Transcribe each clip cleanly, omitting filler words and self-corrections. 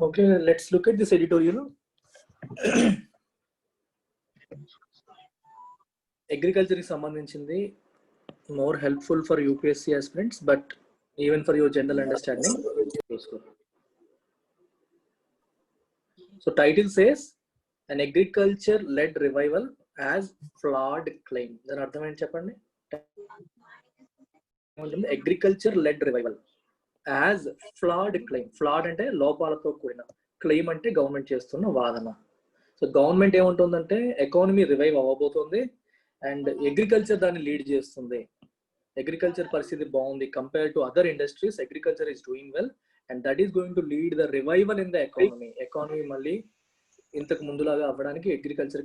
Okay, let's look at this editorial. Agriculture is సంబంధించింది more helpful for UPSC aspirants, but even for your general understanding. So title says an agriculture-led revival as flawed claim. Then అర్థం ఏంటి చెప్పండి? Agriculture-led revival as flawed claim. Flawed అంటే లోపాలతో కూడిన, claim అంటే government చేస్తున్న వాదన. So government ఏముంటుందంటే economy revive అవ్వబోతుంది అండ్ అగ్రికల్చర్ దాన్ని లీడ్ చేస్తుంది. అగ్రికల్చర్ పరిస్థితి బాగుంది compare to other industries. Agriculture is doing well and that is going to lead the revival in the economy. Economy మళ్ళీ ఇంతకు ముందులాగా అవ్వడానికి అగ్రికల్చర్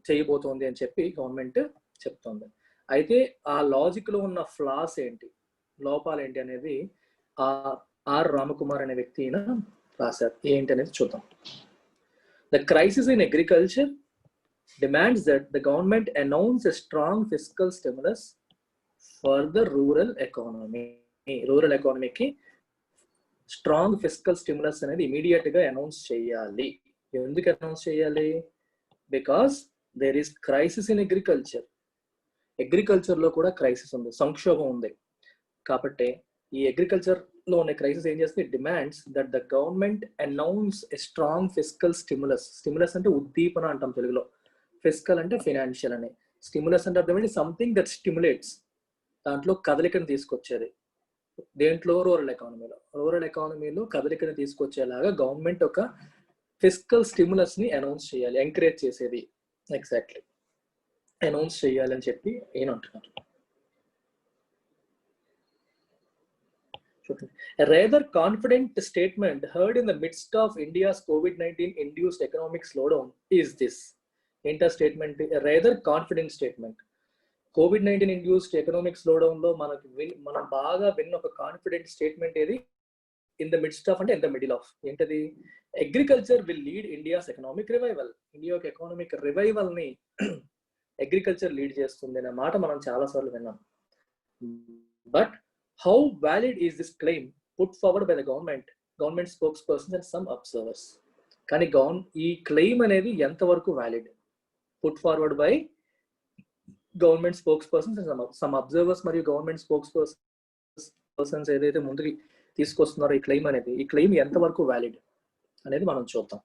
చేయబోతోంది అని చెప్పి గవర్నమెంట్ చెప్తోంది. అయితే ఆ లాజిక్ లో ఉన్న ఫ్లాస్ ఏంటి, లోపాలు ఏంటి అనేది ఆర్ రామకుమార్ అనే వ్యక్తి రాశారు. ఏంటి అనేది చూద్దాం. The crisis in agriculture demands that the government announce a strong fiscal stimulus for the rural economy. Rural economy ki strong fiscal stimulus అనేది immediate గా announce చేయాలి. ఎందుకు announce చేయాలి? Because there is crisis in agriculture. Agriculture లో కూడా crisis ఉంది, సంక్షోభం ఉంది. కాబట్టి ఈ అగ్రికల్చర్ లో ఉన్న క్రైసిస్ ఏం చేస్తుంది? Demands that the government announce a strong fiscal stimulus. Stimulus అంటే ఉద్దీపన అంటాం తెలుగులో, ఫిస్కల్ అంటే ఫైనాన్షియల్ అని, స్టిములస్ అంటే అర్థం ఏంటి? సంథింగ్ దట్ స్టిములేట్స్, దాంట్లో కదలికను తీసుకొచ్చేది. దేంట్లో? రూరల్ ఎకానమీలో. రూరల్ ఎకానమీలో కదలికను తీసుకొచ్చేలాగా గవర్నమెంట్ ఒక ఫిస్కల్ స్టిములస్ ని అనౌన్స్ చేయాలి, ఎంకరేజ్ చేసేది. ఎగ్జాక్ట్లీ అనౌన్స్ చేయాలి అని చెప్పి ఏమంటున్నారు. A rather confident statement heard in the midst of India's COVID-19 induced economic slowdown is this. Enta statement, a rather confident statement. COVID-19 induced economic slowdown lo మనం బాగా విన్న ఒక కాన్ఫిడెంట్ స్టేట్మెంట్ ఏది? in the midst of అంటే in the middle of. ఏంటది? Agriculture will lead India's economic revival. India యొక్క economic revival ని agriculture lead చేస్తుంది అనే మాట మనం చాలా సార్లు విన్నాం. But how valid is this claim put forward by the government spokespersons and some observers? కానీ ఈ క్లెయిమ్ అనేది ఎంతవరకు valid? Put forward by government spokespersons and some observers మరియు గవర్నమెంట్ స్పోక్స్ పర్సన్స్ ఏదైతే ముందుకు తీసుకొస్తున్నారో ఈ క్లెయిమ్ అనేది, ఈ క్లెయిమ్ ఎంతవరకు వ్యాలిడ్ అనేది మనం చూద్దాం.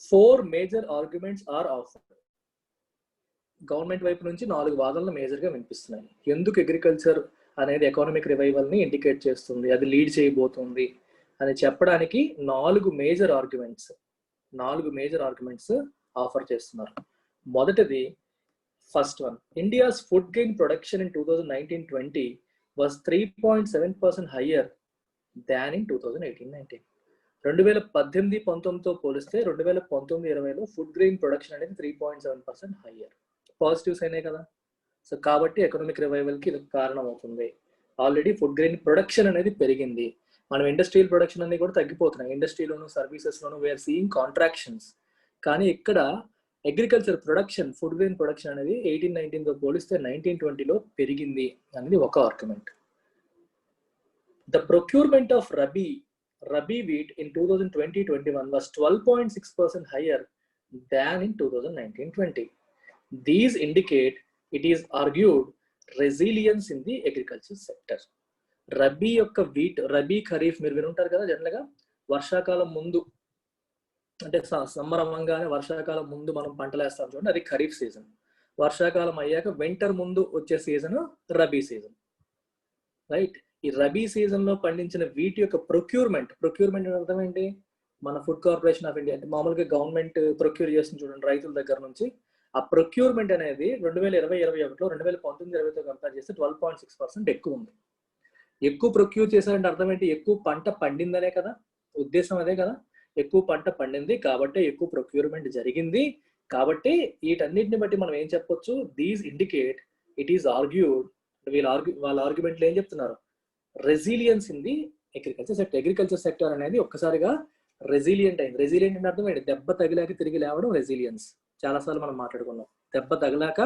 4 major arguments are offered. Government వైపు నుంచి 4 వాదనలు మేజర్ గా వినిపిస్తున్నాయి. ఎందుకు అగ్రికల్చర్ అనేది ఎకానమిక్ రివైవల్ ని ఇండికేట్ చేస్తుంది, అది లీడ్ చేయబోతుంది అని చెప్పడానికి 4 మేజర్ ఆర్గ్యుమెంట్స్ ఆఫర్ చేస్తున్నారు. మొదటిది, first one, India's food grain production in 2019-20 was 3.7% higher than in 2018-19. 2018-19తో పోలిస్తే 2019-20లో ఫుడ్ గ్రెయిన్ ప్రొడక్షన్ అనేది 3.7% హయ్యర్. పాజిటివ్స్ అయినాయి కదా. సో కాబట్టి ఎకనామిక్ రివైవల్ కి ఇది కారణం అవుతుంది. ఆల్రెడీ ఫుడ్ గ్రెయిన్ ప్రొడక్షన్ అనేది పెరిగింది. మనం ఇండస్ట్రియల్ ప్రొడక్షన్ అన్ని కూడా తగ్గిపోతున్నాయి. ఇండస్ట్రీలోను సర్వీసెస్ లోను వీఆర్ సీయింగ్ కాంట్రాక్షన్స్. కానీ ఇక్కడ agriculture production, food grain production అనేది 18-19తో పోలిస్తే 19-20లో పెరిగింది అనేది ఒక argument. The procurement of rabi wheat in 2020-21 was 12.6% higher than in 2019-20. These indicate, it is argued, resilience in the agriculture sector. Rabi యొక్క వీట్, రబీ ఖరీఫ్ మీరు వినుంటారు కదా. జనరల్గా వర్షాకాలం ముందు అంటే సమ్మర్ అవ్వగానే వర్షాకాలం ముందు మనం పంటలు వేస్తాం చూడండి, అది ఖరీఫ్ సీజన్. వర్షాకాలం అయ్యాక వింటర్ ముందు వచ్చే సీజన్ రబీ సీజన్, రైట్? ఈ రబీ సీజన్ లో పండించిన వీటి యొక్క ప్రొక్యూర్మెంట్ అర్థం ఏంటి? మన ఫుడ్ కార్పొరేషన్ ఆఫ్ ఇండియా అంటే మామూలుగా గవర్నమెంట్ ప్రొక్యూర్ చేస్తుంది చూడండి రైతుల దగ్గర నుంచి. ఆ ప్రొక్యూర్మెంట్ అనేది 2020-21లో 2019-20తో కంపేర్ చేస్తే 12.6% ఎక్కువ ఉంది. ఎక్కువ ప్రొక్యూర్ చేశారంటే అర్థం ఏంటి? ఎక్కువ పంట పండిందనే కదా ఉద్దేశం, అదే కదా. ఎక్కువ పంట పండింది కాబట్టి ఎక్కువ ప్రొక్యూర్మెంట్ జరిగింది. కాబట్టి వీటన్నిటిని బట్టి మనం ఏం చెప్పొచ్చు? These indicate, it is argued, వాళ్ళ ఆర్గ్యుమెంట్లు ఏం చెప్తున్నారు? Resilience in the agriculture sector. Agriculture sector అనేది ఒక్కసారిగా రెసిలియంట్ అయింది. రెసిలియంట్ అంటే అర్థం ఏంటి? దెబ్బ తగిలాక తిరిగి లేవడం రెసిలియన్స్. చాలాసార్లు మనం మాట్లాడుకున్నాం. దెబ్బ తగిలాక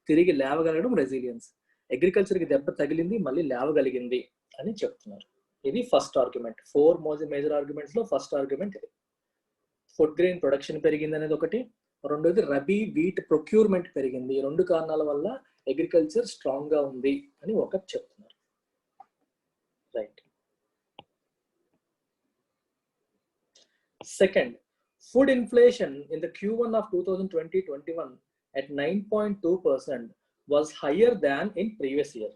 తిరిగి లేవగలగడం రెసిలియన్స్. అగ్రికల్చర్కి దెబ్బ తగిలింది, మళ్ళీ లేవగలిగింది అని చెప్తున్నారు. ఇది ఫస్ట్ ఆర్గ్యుమెంట్. 4 మేజర్ ఆర్గ్యుమెంట్స్ లో ఫస్ట్ ఆర్గ్యుమెంట్ ఇది. ఫుడ్ గ్రెయిన్ ప్రొడక్షన్ పెరిగింది అనేది ఒకటి, రెండోది రబీ వీట్ ప్రొక్యూర్మెంట్ పెరిగింది. ఈ 2 కారణాల వల్ల అగ్రికల్చర్ స్ట్రాంగ్ గా ఉంది అని ఒకటి చెప్తున్నారు. Right. Second, food inflation in the Q1 of 2020-21 at 9.2% was higher than in previous year.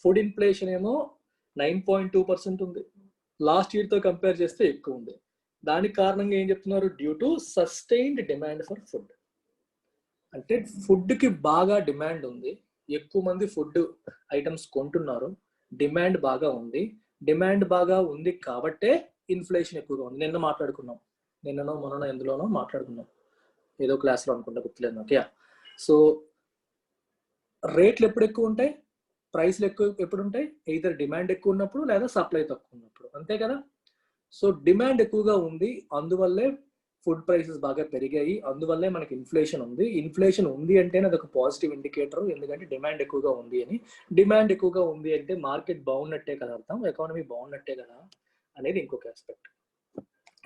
Food inflation ఏమో 9.2% ఉంది, లాస్ట్ ఇయర్ తో కంపేర్ చేస్తే ఎక్కువ ఉంది. దానికి కారణంగా ఏం చెప్తున్నారు? Due to sustained demand for food. అంటే ఫుడ్ కి బాగా డిమాండ్ ఉంది, ఎక్కువ మంది ఫుడ్ ఐటమ్స్ కొంటున్నారు, డిమాండ్ బాగా ఉంది. డిమాండ్ బాగా ఉంది కాబట్టే ఇన్ఫ్లేషన్ ఎక్కువగా ఉంది. నిన్ననో మొన్ననో ఎందులోనో మాట్లాడుకున్నాం, ఏదో క్లాస్లో అనుకుంటా, గుర్తులేదు నాకు. సో రేట్లు ఎప్పుడు ఎక్కువ ఉంటాయి, ప్రైస్లు ఎక్కువ ఎప్పుడు ఉంటాయి? ఎయిదర్ డిమాండ్ ఎక్కువ ఉన్నప్పుడు లేదా సప్లై తక్కువ ఉన్నప్పుడు, అంతే కదా. సో డిమాండ్ ఎక్కువగా ఉంది, అందువల్లే ఫుడ్ ప్రైసెస్ బాగా పెరిగాయి, అందువల్లే మనకి ఇన్ఫ్లేషన్ ఉంది. ఇన్ఫ్లేషన్ ఉంది అంటేనే అదొక పాజిటివ్ ఇండికేటర్, ఎందుకంటే డిమాండ్ ఎక్కువగా ఉంది అని. డిమాండ్ ఎక్కువగా ఉంది అంటే మార్కెట్ బాగున్నట్టే కదా అర్థం, ఎకానమీ బాగున్నట్టే కదా అనేది ఇంకొక ఆస్పెక్ట్.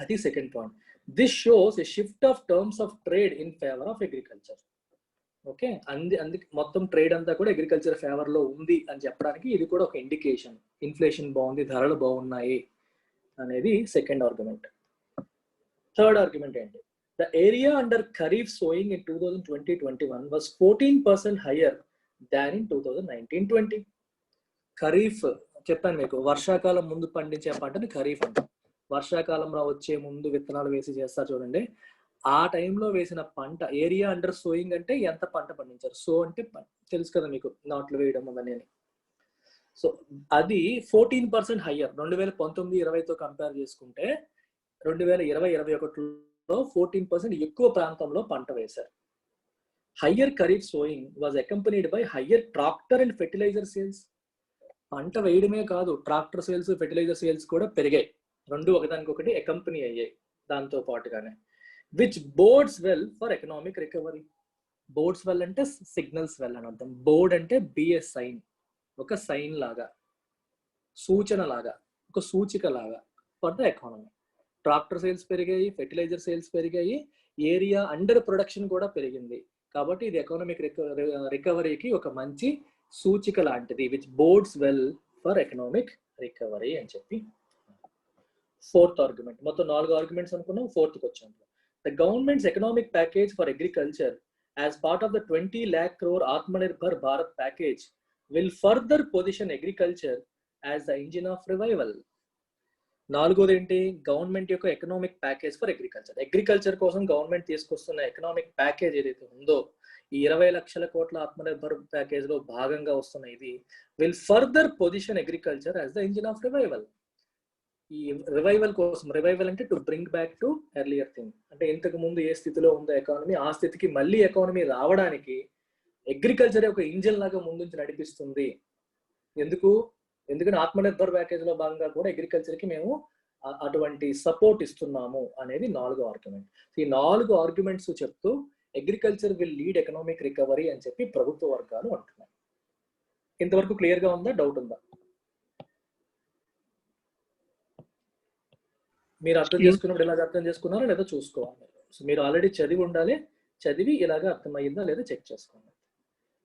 అది second point. This shows a shift of terms of trade in favour of agriculture. Okay, అందుకే మొత్తం ట్రేడ్ అంతా కూడా అగ్రికల్చర్ ఫేవర్ లో ఉంది అని చెప్పడానికి ఇది కూడా ఒక ఇండికేషన్. ఇన్ఫ్లేషన్ బాగుంది, ధరలు బాగున్నాయి అనేది సెకండ్ ఆర్గ్యుమెంట్. థర్డ్ ఆర్గ్యుమెంట్ ఏంటి? The area under kharif sowing in 2020-21 was 14% higher than in 2019-20. Kharif చెప్పాను మీకు, వర్షాకాలం ముందు పండించే పంటని ఖరీఫ్ అంటాం. వర్షాకాలంలో వచ్చే ముందు విత్తనాలు వేసి చేస్తారు చూడండి, ఆ టైంలో వేసిన పంట ఏరియా అండర్ సోయింగ్ అంటే ఎంత పంట పండించారు. సో అంటే తెలుసు కదా మీకు, నాట్లు వేయడం అవన్నీ. సో అది 14% హయ్యర్ 2019-20తో కంపేర్ చేసుకుంటే 2020-21లో 14% ఎక్కువ ప్రాంతంలో పంట వేశారు. Higher kharif sowing was accompanied by higher tractor and fertiliser sales. పంట వేయడమే కాదు, ట్రాక్టర్ సేల్స్, ఫెర్టిలైజర్ సేల్స్ కూడా పెరిగాయి. రెండు ఒకదానికొకటి అకంపెనీ అయ్యాయి దాంతో పాటుగానే. Which bodes well for economic recovery. Bodes well అంటే సిగ్నల్స్ వెల్ అని అర్థం. బోర్డ్ అంటే బిఎస్ సైన్, ఒక సైన్ లాగా, సూచన లాగా, ఒక సూచిక లాగా for the economy. Tractor sales పెరిగాయి, ఫెర్టిలైజర్ సేల్స్ పెరిగాయి, ఏరియా అండర్ ప్రొడక్షన్ కూడా పెరిగింది. కాబట్టి ఇది ఎకనామిక్ రికవరీకి ఒక మంచి సూచిక లాంటిది. Which bodes well for economic recovery అని చెప్పి ఫోర్త్ ఆర్గ్యుమెంట్. మొత్తం 4 ఆర్గ్యుమెంట్స్ అనుకున్నాం, ఫోర్త్కి వచ్చాం. The governments economic package for agriculture as part of the 20 lakh crore Atmanirbhar Bharat package will further position agriculture as the engine of revival. నాలుగోది ఏంటి? Government యొక్క economic package for agriculture. Agriculture కోసం government తీసుకొస్తున్న economic package ఏదైతే ఉందో, ఈ 20 లక్షల కోట్ల ఆత్మనిర్భర్ ప్యాకేజ్ లో భాగంగా వస్తున్న ఇది will further position agriculture as the engine of revival. ఈ రివైవల్ కోసం, రివైవల్ అంటే to bring back to earlier thing, అంటే ఇంతకు ముందు ఏ స్థితిలో ఉందో ఎకానమీ, ఆ స్థితికి మళ్ళీ ఎకానమీ రావడానికి అగ్రికల్చర్ ఒక ఇంజిన్ లాగా ముందుంచి నడిపిస్తుంది. ఎందుకంటే ఆత్మనిర్భర్ ప్యాకేజ్ లో భాగంగా కూడా అగ్రికల్చర్ కి మేము అటువంటి సపోర్ట్ ఇస్తున్నాము అనేది 4వ ఆర్గ్యుమెంట్. ఈ 4 ఆర్గ్యుమెంట్స్ చెప్తూ agriculture will lead economic recovery అని చెప్పి ప్రభుత్వ వర్గాలు అంటున్నాయి. ఇంతవరకు క్లియర్ గా ఉందా? డౌట్ ఉందా? మీరు అర్థం చేసుకున్నప్పుడు ఇలాగ అర్థం చేసుకున్నారా లేదా చూసుకోవాలి. సో మీరు ఆల్రెడీ చదివి ఉండాలి, చదివి ఇలాగ అర్థమయ్యిందా లేదా చెక్ చేసుకోండి.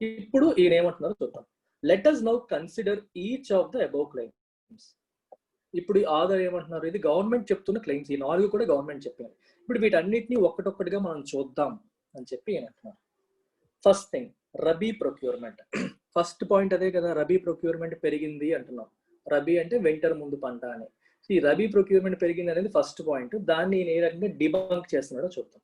ఇప్పుడు ఈయన ఏమంటున్నారో చూద్దాం. Let us now consider each of the above claims. ఇప్పుడు ఆధార్ ఏమంటున్నారు? ఇది గవర్నమెంట్ చెప్తున్న క్లెయిమ్స్, ఈ 4 కూడా గవర్నమెంట్ చెప్పినారు. ఇప్పుడు వీటన్నిటిని ఒక్కటొక్కటిగా మనం చూద్దాం అని చెప్పి ఈయన అంటున్నారు. First thing, rabi procurement. First point అదే కదా, రబీ ప్రొక్యూర్మెంట్ పెరిగింది అంటున్నాం. రబీ అంటే వింటర్ ముందు పంట అని. ఈ రబీ ప్రొక్యూర్మెంట్ పెరిగింది అనేది ఫస్ట్ పాయింట్. దాన్ని ఏ రకంగా డిబంక్ చేస్తున్నాడో చూద్దాం.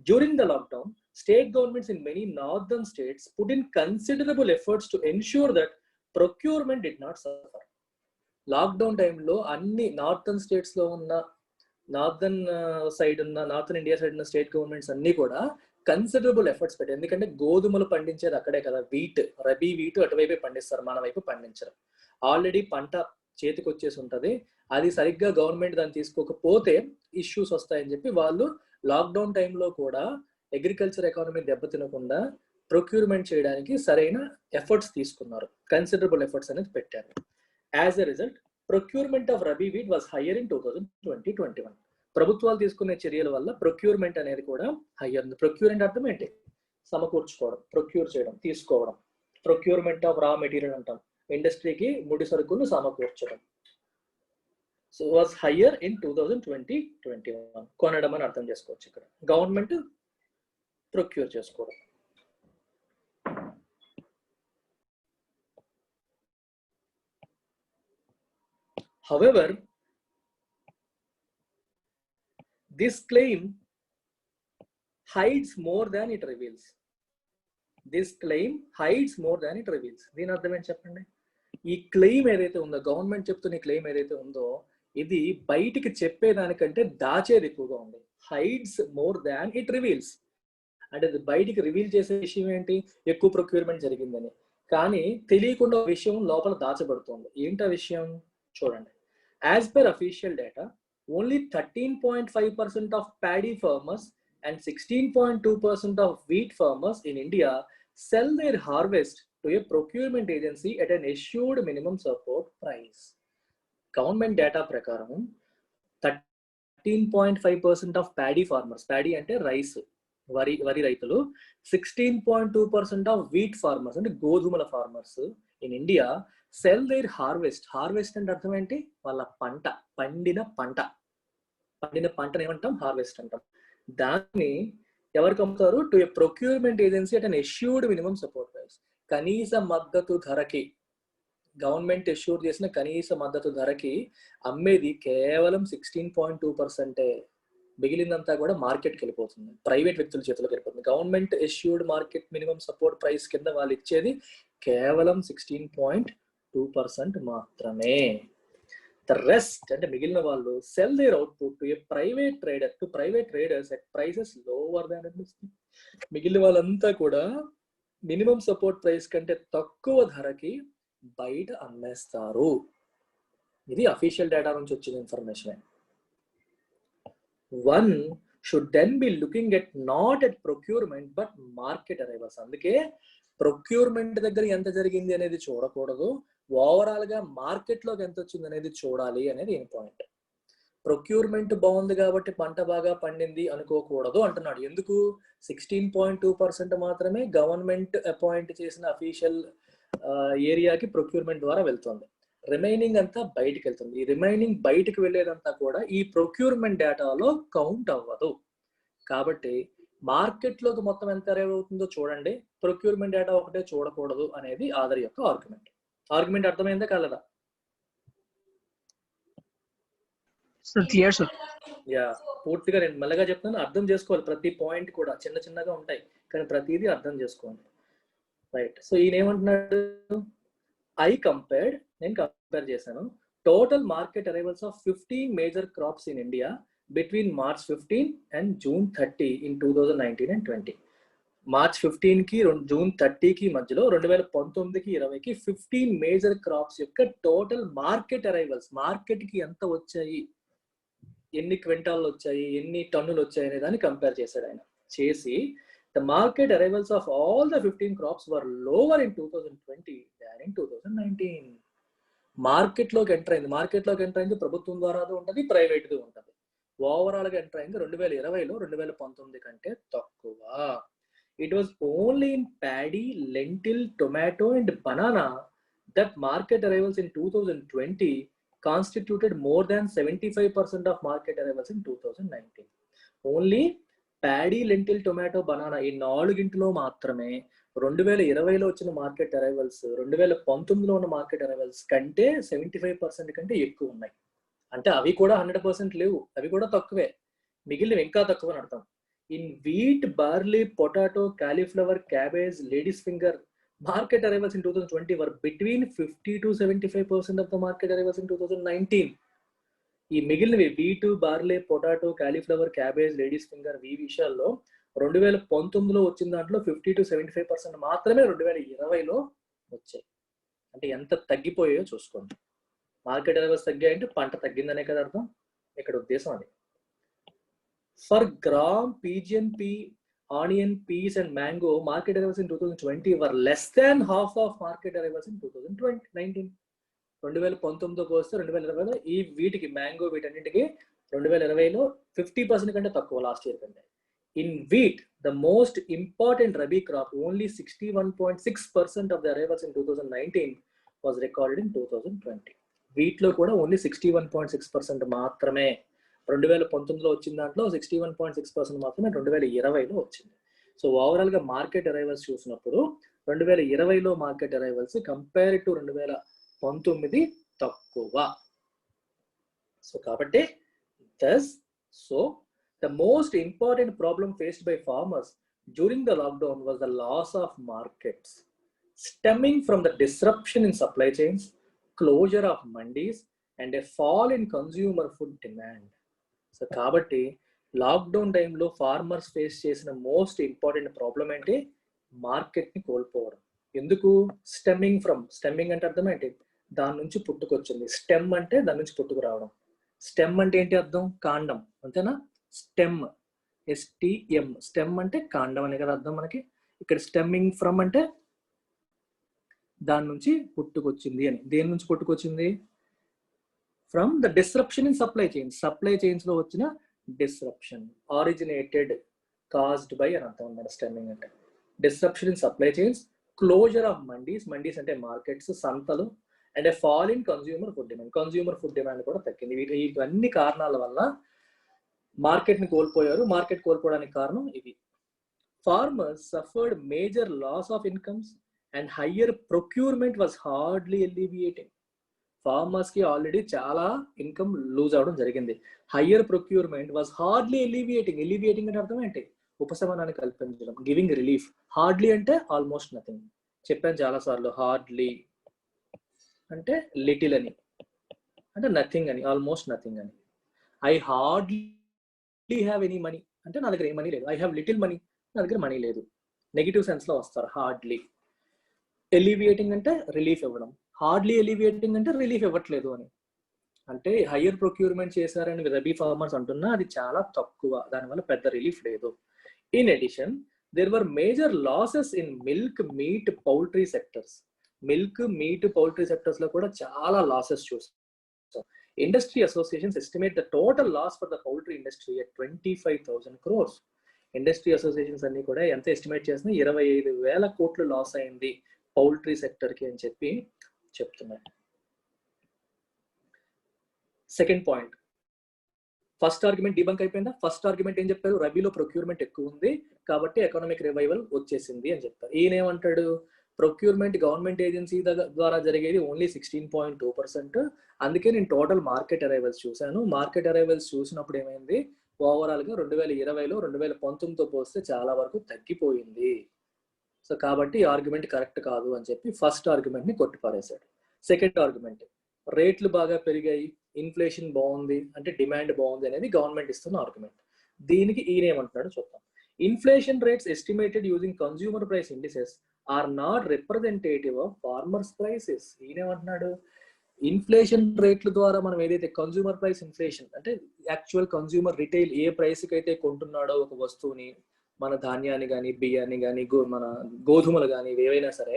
During the lockdown, state governments in many northern states put in considerable efforts to ensure that procurement did not suffer. Lockdown టైంలో అన్ని నార్థన్ స్టేట్స్ లో ఉన్న, నార్థన్ ఇండియా సైడ్ ఉన్న స్టేట్ గవర్నమెంట్స్ అన్ని కూడా కన్సిడరబుల్ ఎఫర్ట్స్ పెట్టారు. ఎందుకంటే గోధుమలు పండించేది అక్కడే కదా, వీట్, రబీ వీట్ అటువైపే పండిస్తారు, మన వైపు పండించరు. ఆల్రెడీ పంట చేతికి వచ్చేసి ఉంటుంది, అది సరిగ్గా గవర్నమెంట్ దాన్ని తీసుకోకపోతే ఇష్యూస్ వస్తాయని చెప్పి వాళ్ళు లాక్డౌన్ టైంలో కూడా అగ్రికల్చర్ ఎకానమీ దెబ్బతినకుండా ప్రొక్యూర్మెంట్ చేయడానికి సరైన ఎఫర్ట్స్ తీసుకున్నారు, కన్సిడరబుల్ ఎఫర్ట్స్ అనేది పెట్టారు. As a result procurement of rabi wheat was higher in 2020-21. ప్రభుత్వాలు తీసుకునే చర్యల వల్ల ప్రొక్యూర్మెంట్ అనేది కూడా హయ్యర్ ఉంది. ప్రొక్యూర్మెంట్ అర్థం ఏంటి? సమకూర్చుకోవడం, ప్రొక్యూర్ చేయడం, తీసుకోవడం. ప్రొక్యూర్మెంట్ ఆఫ్ రా మెటీరియల్ అంటాం, ఇండస్ట్రీకి ముడి సరుకులను సమకూర్చడం. So was higher in 2020-21. కొనడం అని అర్థం చేసుకోవచ్చు. ఇక్కడ గవర్నమెంట్ ప్రొక్యూర్ చేసుకోవడం. However, this claim hides more than it reveals. This claim hides more than it reveals. దీని అర్థం ఏంటి చెప్పండి? ఈ క్లెయిమ్ ఏదైతే ఉందో, గవర్నమెంట్ చెప్తున్న క్లెయిమ్ ఏదైతే ఉందో, ఇది బయటికి చెప్పేదానికంటే దాచేది ఎక్కువగా ఉంది. Hides more than it reveals. అంటే అది బయటికి రివీల్ చేసే విషయం ఏంటి? ఎక్కువ ప్రొక్యూర్మెంట్ జరిగిందని. కానీ తెలియకుండా విషయం లోపల దాచబడుతుంది. ఏంటి ఆ విషయం చూడండి. As per official data, only 13.5% of paddy farmers and 16.2% of wheat farmers in India sell their harvest to a procurement agency at an assured minimum support price. Government data prakaram 13.5% of paddy farmers, paddy ante rice, vari raitulu, 16.2% of wheat farmers ante godhumala farmers in India sell their harvest. Harvest అంటే అర్థం ఏంటి? వాళ్ళ పంట, పండిన పంటను ఏమంటాం? Harvest అంటాం. దాన్ని ఎవరికి అమ్ముతారు? To A procurement agency at an assured minimum support price. కనీస మద్దతు ధరకి, గవర్నమెంట్ ఎష్యూర్ చేసిన కనీస మద్దతు ధరకి అమ్మేది కేవలం 16.2%. మిగిలిందంతా కూడా మార్కెట్కి వెళ్ళిపోతుంది, ప్రైవేట్ వ్యక్తుల చేతిలోకి వెళ్ళిపోతుంది. Government assured market minimum support price కింద వాళ్ళు ఇచ్చేది కేవలం 16.2% మాత్రమే. ద రెస్ట్ అంటే మిగిలిన వాళ్ళు sell their output to a private trader, to private traders at prices lower than అనిపిస్తుంది. మిగిలిన వాళ్ళంతా కూడా మినిమం సపోర్ట్ ప్రైస్ కంటే తక్కువ ధరకి బయట అమ్మేస్తారు. ఇది అఫీషియల్ డేటా నుంచి వచ్చిన information. One should then be looking at not at procurement but market arrivals. అందుకే ప్రొక్యూర్మెంట్ దగ్గర ఎంత జరిగింది అనేది చూడకూడదు, ఓవరాల్ గా మార్కెట్ లోకి ఎంత వచ్చింది అనేది చూడాలి అనేది పాయింట్. ప్రొక్యూర్మెంట్ బాగుంది కాబట్టి పంట బాగా పండింది అనుకోకూడదు అంటున్నాడు. ఎందుకు? 16.2% మాత్రమే గవర్నమెంట్ అపాయింట్ చేసిన అఫీషియల్ ఏరియాకి ప్రొక్యూర్మెంట్ ద్వారా వెళ్తుంది. రిమైనింగ్ అంతా బయటికి వెళ్తుంది. ఈ రిమైనింగ్ బయటికి వెళ్ళేదంతా కూడా ఈ ప్రొక్యూర్మెంట్ డేటాలో కౌంట్ అవ్వదు. కాబట్టి మార్కెట్లోకి మొత్తం ఎంత అరైవ్ అవుతుందో చూడండి, ప్రొక్యూర్మెంట్ డేటా ఒకటే చూడకూడదు అనేది ఆదర్ యొక్క ఆర్గ్యుమెంట్. ఆర్గ్యుమెంట్ అర్థమైందా కాలేదా? యా, పూర్తిగా నేను మెల్లగా చెప్తాను, అర్థం చేసుకోవాలి. ప్రతి పాయింట్ కూడా చిన్న చిన్నగా ఉంటాయి, కానీ ప్రతిదీ అర్థం చేసుకోండి. రైట్. సో ఈయన ఏమంటున్నాడు? నేను కంపేర్ చేశాను total market arrivals of 15 major crops in India between March 15 and June 30 in 2019 and 20. March 15 కి June 30 కి మధ్యలో 2019కి 20కి 15 మేజర్ క్రాప్స్ యొక్క టోటల్ మార్కెట్ అరైవల్స్, మార్కెట్ కి ఎంత వచ్చాయి, ఎన్ని క్వింటాలు వచ్చాయి, ఎన్ని టన్నులు వచ్చాయి అనే దాన్ని కంపేర్ చేశాడు ఆయన. చేసి the market arrivals of all the 15 crops were lower in 2020 than in 2019. మార్కెట్లోకి ఎంటర్ అయింది ప్రభుత్వం ద్వారా ఉంటుంది, ప్రైవేట్ది ఉంటుంది. ఓవరాల్ గా ఎంటర్ అయింది 2020లో 2019 కంటే తక్కువ. It was only in paddy, lentil, tomato and banana that market arrivals in 2020 constituted more than 75% of market arrivals in 2019. Only paddy, lentil, tomato, banana ఈ 4గింటిలో మాత్రమే 2020లో వచ్చిన మార్కెట్ అరైవల్స్ 2019లో ఉన్న మార్కెట్ అరైవల్స్ కంటే 75% కంటే ఎక్కువ ఉన్నాయి. అంటే అవి కూడా 100% లేవు, అవి కూడా తక్కువే, మిగిలినవి ఇంకా తక్కువ అని అర్థం. In wheat, barley, potato, cauliflower, cabbage, ladies finger market arrivals in 2020 were between 50 to 75% of the market arrivals in 2019. ఈ మిగిలినవి wheat, barley, potato, cauliflower, cabbage, ladies finger ఈ విషయాల్లో 2019లో వచ్చిన దాంట్లో 50 to 75% మాత్రమే 2020లో వచ్చాయి. అంటే ఎంత తగ్గిపోయాయో చూసుకోండి. మార్కెట్ అరైవల్స్ తగ్గాయంటే పంట తగ్గిందనే కదా అర్థం ఇక్కడ ఉద్దేశం. అది for gram, PGNP, onion, peas and mango market arrivals in 2020 were less than half of market arrivals in 2019. 2019తో పోస్తే 2020లో ఈ వీటికి మ్యాంగో వీటన్నిటికీ 2020లో 50% కంటే తక్కువ లాస్ట్ ఇయర్ కంటే. In wheat the most important rabi crop only 61.6% of the arrivals in 2019 was recorded in 2020. వీటిలో కూడా ఓన్లీ 61.6% మాత్రమే 2019లో వచ్చిన దాంట్లో 61.6% మాత్రమే 2020లో వచ్చింది. సో ఓవరాల్ గా మార్కెట్ అరైవల్స్ చూసినప్పుడు 2020లో మార్కెట్ అరైవల్స్ కంపేర్ టు 2019 తక్కువ. సో కాబట్టి the most important problem faced by farmers during the lockdown was the loss of markets stemming from the disruption in supply chains, closure of mandis and a fall in consumer food demand. So kabatti lockdown time lo farmers face chesina most important problem ante market ni kolpovaram. Enduku? Stemming ante ardham enti దాని నుంచి పుట్టుకొచ్చింది. Stem అంటే దాని నుంచి పుట్టుకు రావడం. Stem అంటే ఏంటి అర్థం? కాండం, అంతేనా? స్టెమ్, STM, స్టెమ్ అంటే కాండం అనే కదా అర్థం మనకి. ఇక్కడ స్టెమ్మింగ్ ఫ్రమ్ అంటే దాని నుంచి పుట్టుకొచ్చింది అని. దేని నుంచి పుట్టుకొచ్చింది? From the disruption in supply chains. Supply chains లో వచ్చిన డిస్రప్షన్, ఆరిజినేటెడ్, కాజ్డ్ బై అని అర్థం అన్నమాట స్టెమ్మింగ్ అంటే. Disruption in supply chains, closure of mandis, mandis అంటే మార్కెట్స్, సంతలు, and a fall in consumer food demand. Consumer food demand కూడా తగ్గింది. ఇవన్నీ కారణాల వల్ల మార్కెట్ ని కోల్పోయారు. మార్కెట్ కోల్పోవడానికి కారణం ఇది. Farmers suffered major loss of incomes and higher procurement was hardly alleviating. ఫార్మర్స్ కి ఆల్రెడీ చాలా ఇన్కమ్ లూజ్ అవడం జరిగింది. Higher procurement was hardly alleviating. Alleviating అంటే అర్థం ఏంటి? ఉపశమనాన్ని కల్పించడం, గివింగ్ రిలీఫ్. హార్డ్లీ అంటే ఆల్మోస్ట్ నథింగ్. చెప్పాను చాలా సార్లు. హార్డ్లీ అంటే లిటిల్ అని, అంటే నథింగ్ అని, ఆల్మోస్ట్ నథింగ్ అని. I hardly have any money అంటే నా దగ్గర ఏ మనీ లేదు. ఐ హ్యావ్ లిటిల్ మనీ, నా దగ్గర మనీ లేదు. నెగిటివ్ సెన్స్ లో వస్తారు హార్డ్లీ. ఎలివియేటింగ్ అంటే రిలీఫ్ ఇవ్వడం. హార్డ్లీ ఎలివియేటింగ్ అంటే రిలీఫ్ ఇవ్వట్లేదు అని. అంటే హయ్యర్ ప్రొక్యూర్మెంట్ చేశారని రబీ ఫార్మర్స్ అంటున్నా అది చాలా తక్కువ, దానివల్ల పెద్ద రిలీఫ్ లేదు. In addition there were major losses in milk, meat, poultry sectors. Milk, meat, poultry sectors లో కూడా చాలా లాసెస్ చూస్తాం. Industry associations estimate the total loss for the poultry industry at 25,000 crores. Industry associations అన్ని కూడా ఎంత estimate చేసినా 25,000 కోట్లు loss అయింది పౌల్ట్రీ సెక్టర్ కి అని చెప్పి చెప్తున్నారు. సెకండ్ పాయింట్, ఫస్ట్ ఆర్గ్యుమెంట్ డిబంక్ అయిపోయిందా? ఫస్ట్ ఆర్గ్యుమెంట్ ఏం చెప్పారు? రబీలో ప్రొక్యూర్మెంట్ ఎక్కువ ఉంది కాబట్టి ఎకనామిక్ రివైవల్ వచ్చేసింది అని చెప్తారు. ఈయన ఏమంటాడు? ప్రొక్యూర్మెంట్ గవర్నమెంట్ ఏజెన్సీ ద్వారా జరిగేది ఓన్లీ 16.2%. అందుకే నేను టోటల్ మార్కెట్ అరైవల్స్ చూశాను. మార్కెట్ అరైవల్స్ చూసినప్పుడు ఏమైంది? ఓవరాల్ గా 2020లో 2019తో పోస్తే చాలా వరకు తగ్గిపోయింది. సో కాబట్టి ఆర్గ్యుమెంట్ కరెక్ట్ కాదు అని చెప్పి ఫస్ట్ ఆర్గ్యుమెంట్ ని కొట్టిపారేశాడు. సెకండ్ ఆర్గ్యుమెంట్, రేట్లు బాగా పెరిగాయి, ఇన్ఫ్లేషన్ బాగుంది అంటే డిమాండ్ బాగుంది అనేది గవర్నమెంట్ ఇస్తున్న ఆర్గ్యుమెంట్. దీనికి ఈయన ఏమంటున్నాడు చూద్దాం. Inflation rates estimated using consumer price indices are not representative of farmers prices. ఈయనేమంటున్నాడు? ఇన్ఫ్లేషన్ రేట్ల ద్వారా మనం ఏదైతే కన్స్యూమర్ ప్రైస్ ఇన్ఫ్లేషన్ అంటే యాక్చువల్ కన్స్యూమర్ రిటైల్ ఏ ప్రైస్ కి అయితే కొంటున్నాడో ఒక వస్తువుని, మన ధాన్యాన్ని కానీ, బియ్యాన్ని కానీ, మన గోధుమలు కానీ, ఏవైనా సరే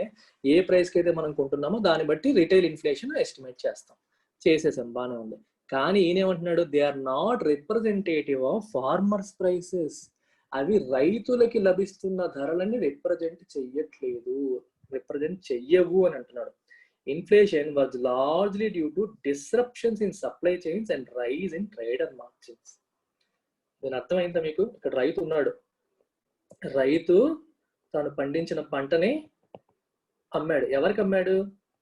ఏ ప్రైస్ కి అయితే మనం కొంటున్నామో దాన్ని బట్టి రిటైల్ ఇన్ఫ్లేషన్ ఎస్టిమేట్ చేస్తాం. చేసేసాం, బాగానే ఉంది. కానీ ఈయనేమంటున్నాడు? They are not representative of farmers prices. అవి రైతులకి లభిస్తున్న ధరలని రిప్రజెంట్ చెయ్యట్లేదు, రిప్రజెంట్ చెయ్యవు అని అంటున్నాడు. Inflation was largely due to disruptions in supply chains and rise in trader margins. దీని అర్థమైందా మీకు? ఇక్కడ రైతు ఉన్నాడు, రైతు తాను పండించిన పంటని అమ్మాడు. ఎవరికి అమ్మాడు?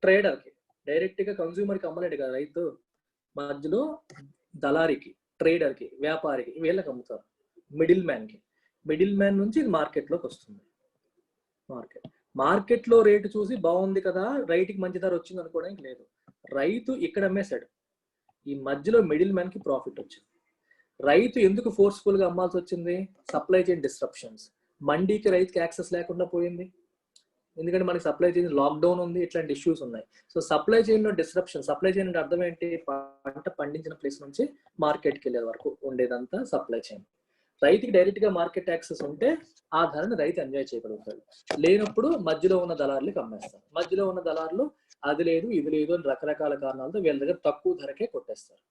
ట్రేడర్కి. డైరెక్ట్ గా కన్స్యూమర్ కి అమ్మలేడు కదా రైతు, మధ్యలో దళారికి, ట్రేడర్కి, వ్యాపారికి, వీళ్ళకి అమ్ముతారు. మిడిల్ మ్యాన్ కి, మిడిల్ మ్యాన్ నుంచి ఇది మార్కెట్లోకి వస్తుంది. మార్కెట్లో రేటు చూసి బాగుంది కదా, రైతుకి మంచి ధర వచ్చింది అనుకోవడానికి లేదు. రైతు ఇక్కడ అమ్మేశాడు, ఈ మధ్యలో మిడిల్ మ్యాన్ కి ప్రాఫిట్ వచ్చింది. రైతు ఎందుకు ఫోర్స్ఫుల్ గా అమ్మాల్సి వచ్చింది? Supply chain disruptions. మండీకి రైతుకి యాక్సెస్ లేకుండా పోయింది, ఎందుకంటే మనకి సప్లై చైన్ లాక్డౌన్ ఉంది, ఇట్లాంటి ఇష్యూస్ ఉన్నాయి. సో సప్లై చైన్ లో డిస్ట్రప్షన్. సప్లై చైన్ అంటే అర్థం ఏంటి? పంట పండించిన ప్లేస్ నుంచి మార్కెట్కి వెళ్ళే వరకు ఉండేదంతా సప్లై చైన్. రైతుకి డైరెక్ట్ గా మార్కెట్ యాక్సెస్ ఉంటే ఆ ధరను రైతు ఎంజాయ్ చేయగలుగుతాడు. లేనప్పుడు మధ్యలో ఉన్న దళారులకు అమ్మేస్తారు. మధ్యలో ఉన్న దళారులు అది లేదు ఇది లేదు అని రకరకాల కారణాలతో వీళ్ళ దగ్గర తక్కువ ధరకే కొట్టేస్తారు.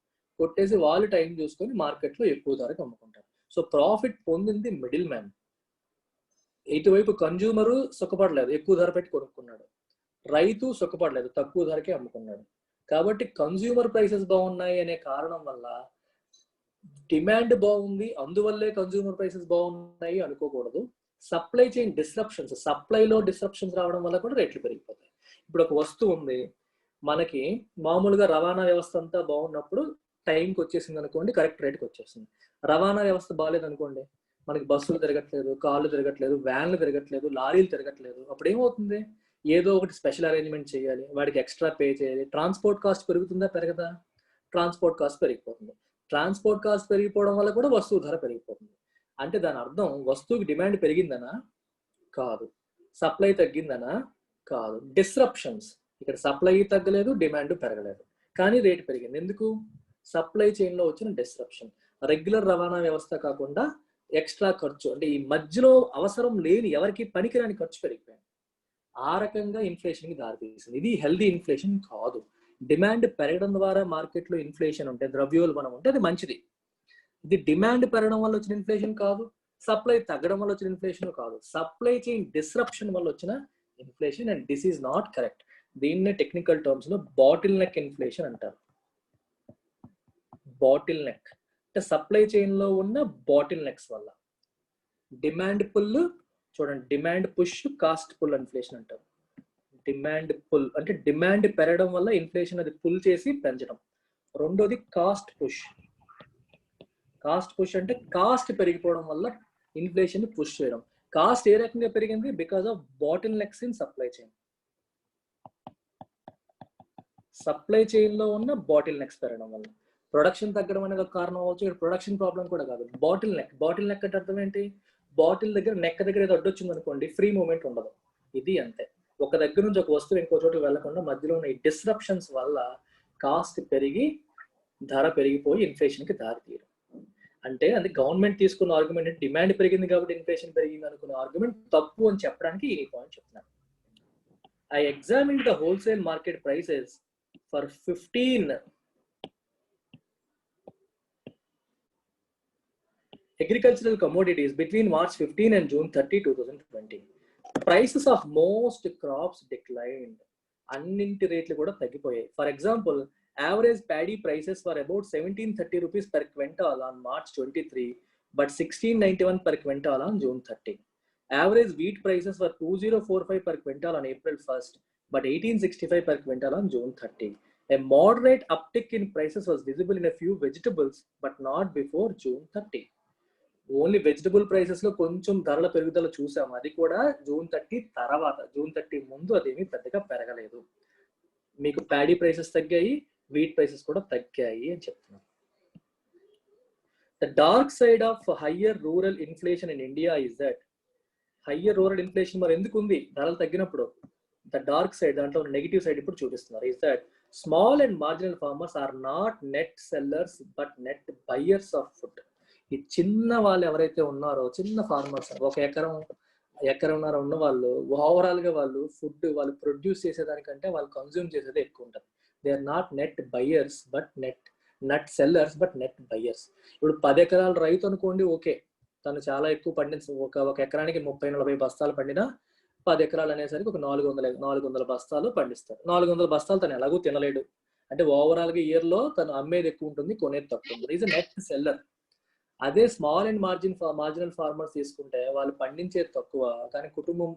కొట్టేసి వాళ్ళు టైం చూసుకొని మార్కెట్లో ఎక్కువ ధరకు అమ్ముకుంటారు. సో ప్రాఫిట్ పొందింది మిడిల్ మ్యాన్. ఇటువైపు కన్జ్యూమరు సుఖపడలేదు, ఎక్కువ ధర పెట్టి కొనుక్కున్నాడు. రైతు సుఖపడలేదు, తక్కువ ధరకే అమ్ముకున్నాడు. కాబట్టి కన్జ్యూమర్ ప్రైసెస్ బాగున్నాయి అనే కారణం వల్ల డిమాండ్ బాగుంది, అందువల్లే కన్జ్యూమర్ ప్రైసెస్ బాగున్నాయి అనుకోకూడదు. సప్లై చైన్ డిస్రప్షన్స్, సప్లైలో డిస్రప్షన్స్ రావడం వల్ల కూడా రేట్లు పెరిగిపోతాయి. ఇప్పుడు ఒక వస్తువు ఉంది, మనకి మామూలుగా రవాణా వ్యవస్థ అంతా బాగున్నప్పుడు టైంకి వచ్చేసింది అనుకోండి, కరెక్ట్ రేట్కి వచ్చేస్తుంది. రవాణా వ్యవస్థ బాగాలేదు అనుకోండి, మనకి బస్సులు తిరగట్లేదు, కార్లు తిరగట్లేదు, వ్యాన్లు తిరగట్లేదు, లారీలు తిరగట్లేదు. అప్పుడు ఏమవుతుంది? ఏదో ఒకటి స్పెషల్ అరేంజ్మెంట్ చేయాలి, వాడికి ఎక్స్ట్రా పే చేయాలి. ట్రాన్స్పోర్ట్ కాస్ట్ పెరుగుతుందా పెరగదా? ట్రాన్స్పోర్ట్ కాస్ట్ పెరిగిపోతుంది. ట్రాన్స్పోర్ట్ కాస్ట్ పెరిగిపోవడం వల్ల కూడా వస్తువు ధర పెరిగిపోతుంది. అంటే దాని అర్థం వస్తువుకి డిమాండ్ పెరిగిందనా? కాదు. సప్లై తగ్గిందనా? కాదు. డిస్రప్షన్స్. ఇక్కడ సప్లై తగ్గలేదు, డిమాండ్ పెరగలేదు, కానీ రేటు పెరిగింది. ఎందుకు? సప్లై చైన్ లో వచ్చిన డిస్రప్షన్. రెగ్యులర్ రవాణా వ్యవస్థ కాకుండా ఎక్స్ట్రా ఖర్చు, అంటే ఈ మధ్యలో అవసరం లేని ఎవరికి పనికిరాని ఖర్చు పెరిగిపోయింది. ఆ రకంగా ఇన్ఫ్లేషన్ కి దారితీసింది. ఇది హెల్దీ ఇన్ఫ్లేషన్ కాదు. డిమాండ్ పెరగడం ద్వారా మార్కెట్లో ఇన్ఫ్లేషన్ ఉంటే, ద్రవ్యోల్బణం ఉంటే అది మంచిది. ఇది డిమాండ్ పెరగడం వల్ల వచ్చిన ఇన్ఫ్లేషన్ కాదు, సప్లై తగ్గడం వల్ల వచ్చిన ఇన్ఫ్లేషన్ కాదు. సప్లై చైన్ డిస్రప్షన్ వల్ల వచ్చిన inflation, and this is not correct. దీన్నే టెక్నికల్ టర్మ్స్ లో బాటిల్ నెక్ ఇన్ఫ్లేషన్ అంటారు. బాటిల్ నెక్ అంటే సప్లై చైన్ లో ఉన్న బాటిల్ నెక్స్ వల్ల డిమాండ్ పుల్. చూడండి, demand push, cost pull inflation అంటారు. డిమాండ్ పుల్ అంటే డిమాండ్ పెరగడం వల్ల ఇన్ఫ్లేషన్ అది పుల్ చేసి పెంచడం. రెండోది కాస్ట్ పుష్. కాస్ట్ పుష్ అంటే కాస్ట్ పెరిగిపోవడం వల్ల ఇన్ఫ్లేషన్ పుష్ చేయడం. కాస్ట్ ఏ రకంగా పెరిగింది? Because of bottlenecks in supply chain. Supply chain లో ఉన్న బాటిల్ నెక్స్ పెరగడం వల్ల ప్రొడక్షన్ తగ్గడం అనేది ఒక కారణం అవ్వచ్చు. ఇక్కడ ప్రొడక్షన్ ప్రాబ్లం కూడా కాదు, బాటిల్ నెక్. బాటిల్ నెక్ అంటే అర్థం ఏంటి? బాటిల్ దగ్గర, నెక్ దగ్గర ఏదో అడ్డొచ్చింది అనుకోండి, ఫ్రీ మూమెంట్ ఉండదు. ఇది అంతే. ఒక దగ్గర నుంచి ఒక వస్తువు ఇంకో చోటుకు వెళ్లకుండా మధ్యలో ఉన్న ఈ డిస్రప్షన్స్ వల్ల కాస్ట్ పెరిగి ధర పెరిగిపోయి ఇన్ఫ్లేషన్ కి దారి తీయడం. అంటే అది గవర్నమెంట్ తీసుకున్న ఆర్గ్యుమెంట్, డిమాండ్ పెరిగింది కాబట్టి ఇన్ఫ్లేషన్ పెరిగింది అనుకున్న ఆర్గ్యుమెంట్ తప్పు అని చెప్పడానికి ఈ పాయింట్ చెప్తున్నాను. I examined the wholesale market prices for 15 agricultural commodities between March 15 and June 30, 2020. Prices of most crops declined. అన్నింటి రేట్లు కూడా తగ్గిపోయాయి. For example, average paddy prices were about 1730 rupees per quintal on March 23, but 1691 per quintal on June 30. Average wheat prices were 2045 per quintal on April 1st, but 1865 per quintal on June 30. A moderate uptick in prices was visible in a few vegetables, but not before June 30. Only vegetable prices లో కొంచెం ధరల పెరుగుదల చూసాం, అది కూడా June 30 తర్వాత. June 30 ముందు అదేమీ పెద్దగా పెరగలేదు. మీకు ప్యాడీ ప్రైసెస్ తగ్గాయి, వీట్ ప్రైసెస్ కూడా తగ్గాయి అని చెప్తున్నాను. The dark side of higher rural inflation in India is that, higher rural inflation మరి ఎందుకు ఉంది ధరలు తగ్గినప్పుడు? ద డార్క్ సైడ్, దాంట్లో నెగిటివ్ సైడ్ ఇప్పుడు చూపిస్తున్నారు. Is that small and marginal farmers are not net sellers but net buyers of food. ఈ చిన్న వాళ్ళు ఎవరైతే ఉన్నారో, చిన్న ఫార్మర్స్, ఒక ఎకరంన్నర ఉన్న వాళ్ళు, ఓవరాల్ గా వాళ్ళు ఫుడ్ వాళ్ళు ప్రొడ్యూస్ చేసేదానికంటే వాళ్ళు కన్జ్యూమ్ చేసేది ఎక్కువ ఉంటుంది. They are not net buyers but net sellers but net buyers. ఇప్పుడు 10 ఎకరాల రైతు అనుకోండి, ఓకే, తను చాలా ఎక్కువ ఒక ఎకరానికి 30-40 బస్తాలు పండినా 10 ఎకరాలు అనేసరికి ఒక 400 బస్తాలు పండిస్తారు. 400 బస్తాలు తను ఎలాగో తినలేడు. అంటే ఓవరాల్ గా ఇయర్ లో తను అమ్మేది ఎక్కువ ఉంటుంది, కొనేది తక్కువ ఉంటుంది. Is net seller. అదే స్మాల్ అండ్ మార్జినల్ ఫార్మర్స్ తీసుకుంటే వాళ్ళు పండించేది తక్కువ, కానీ కుటుంబం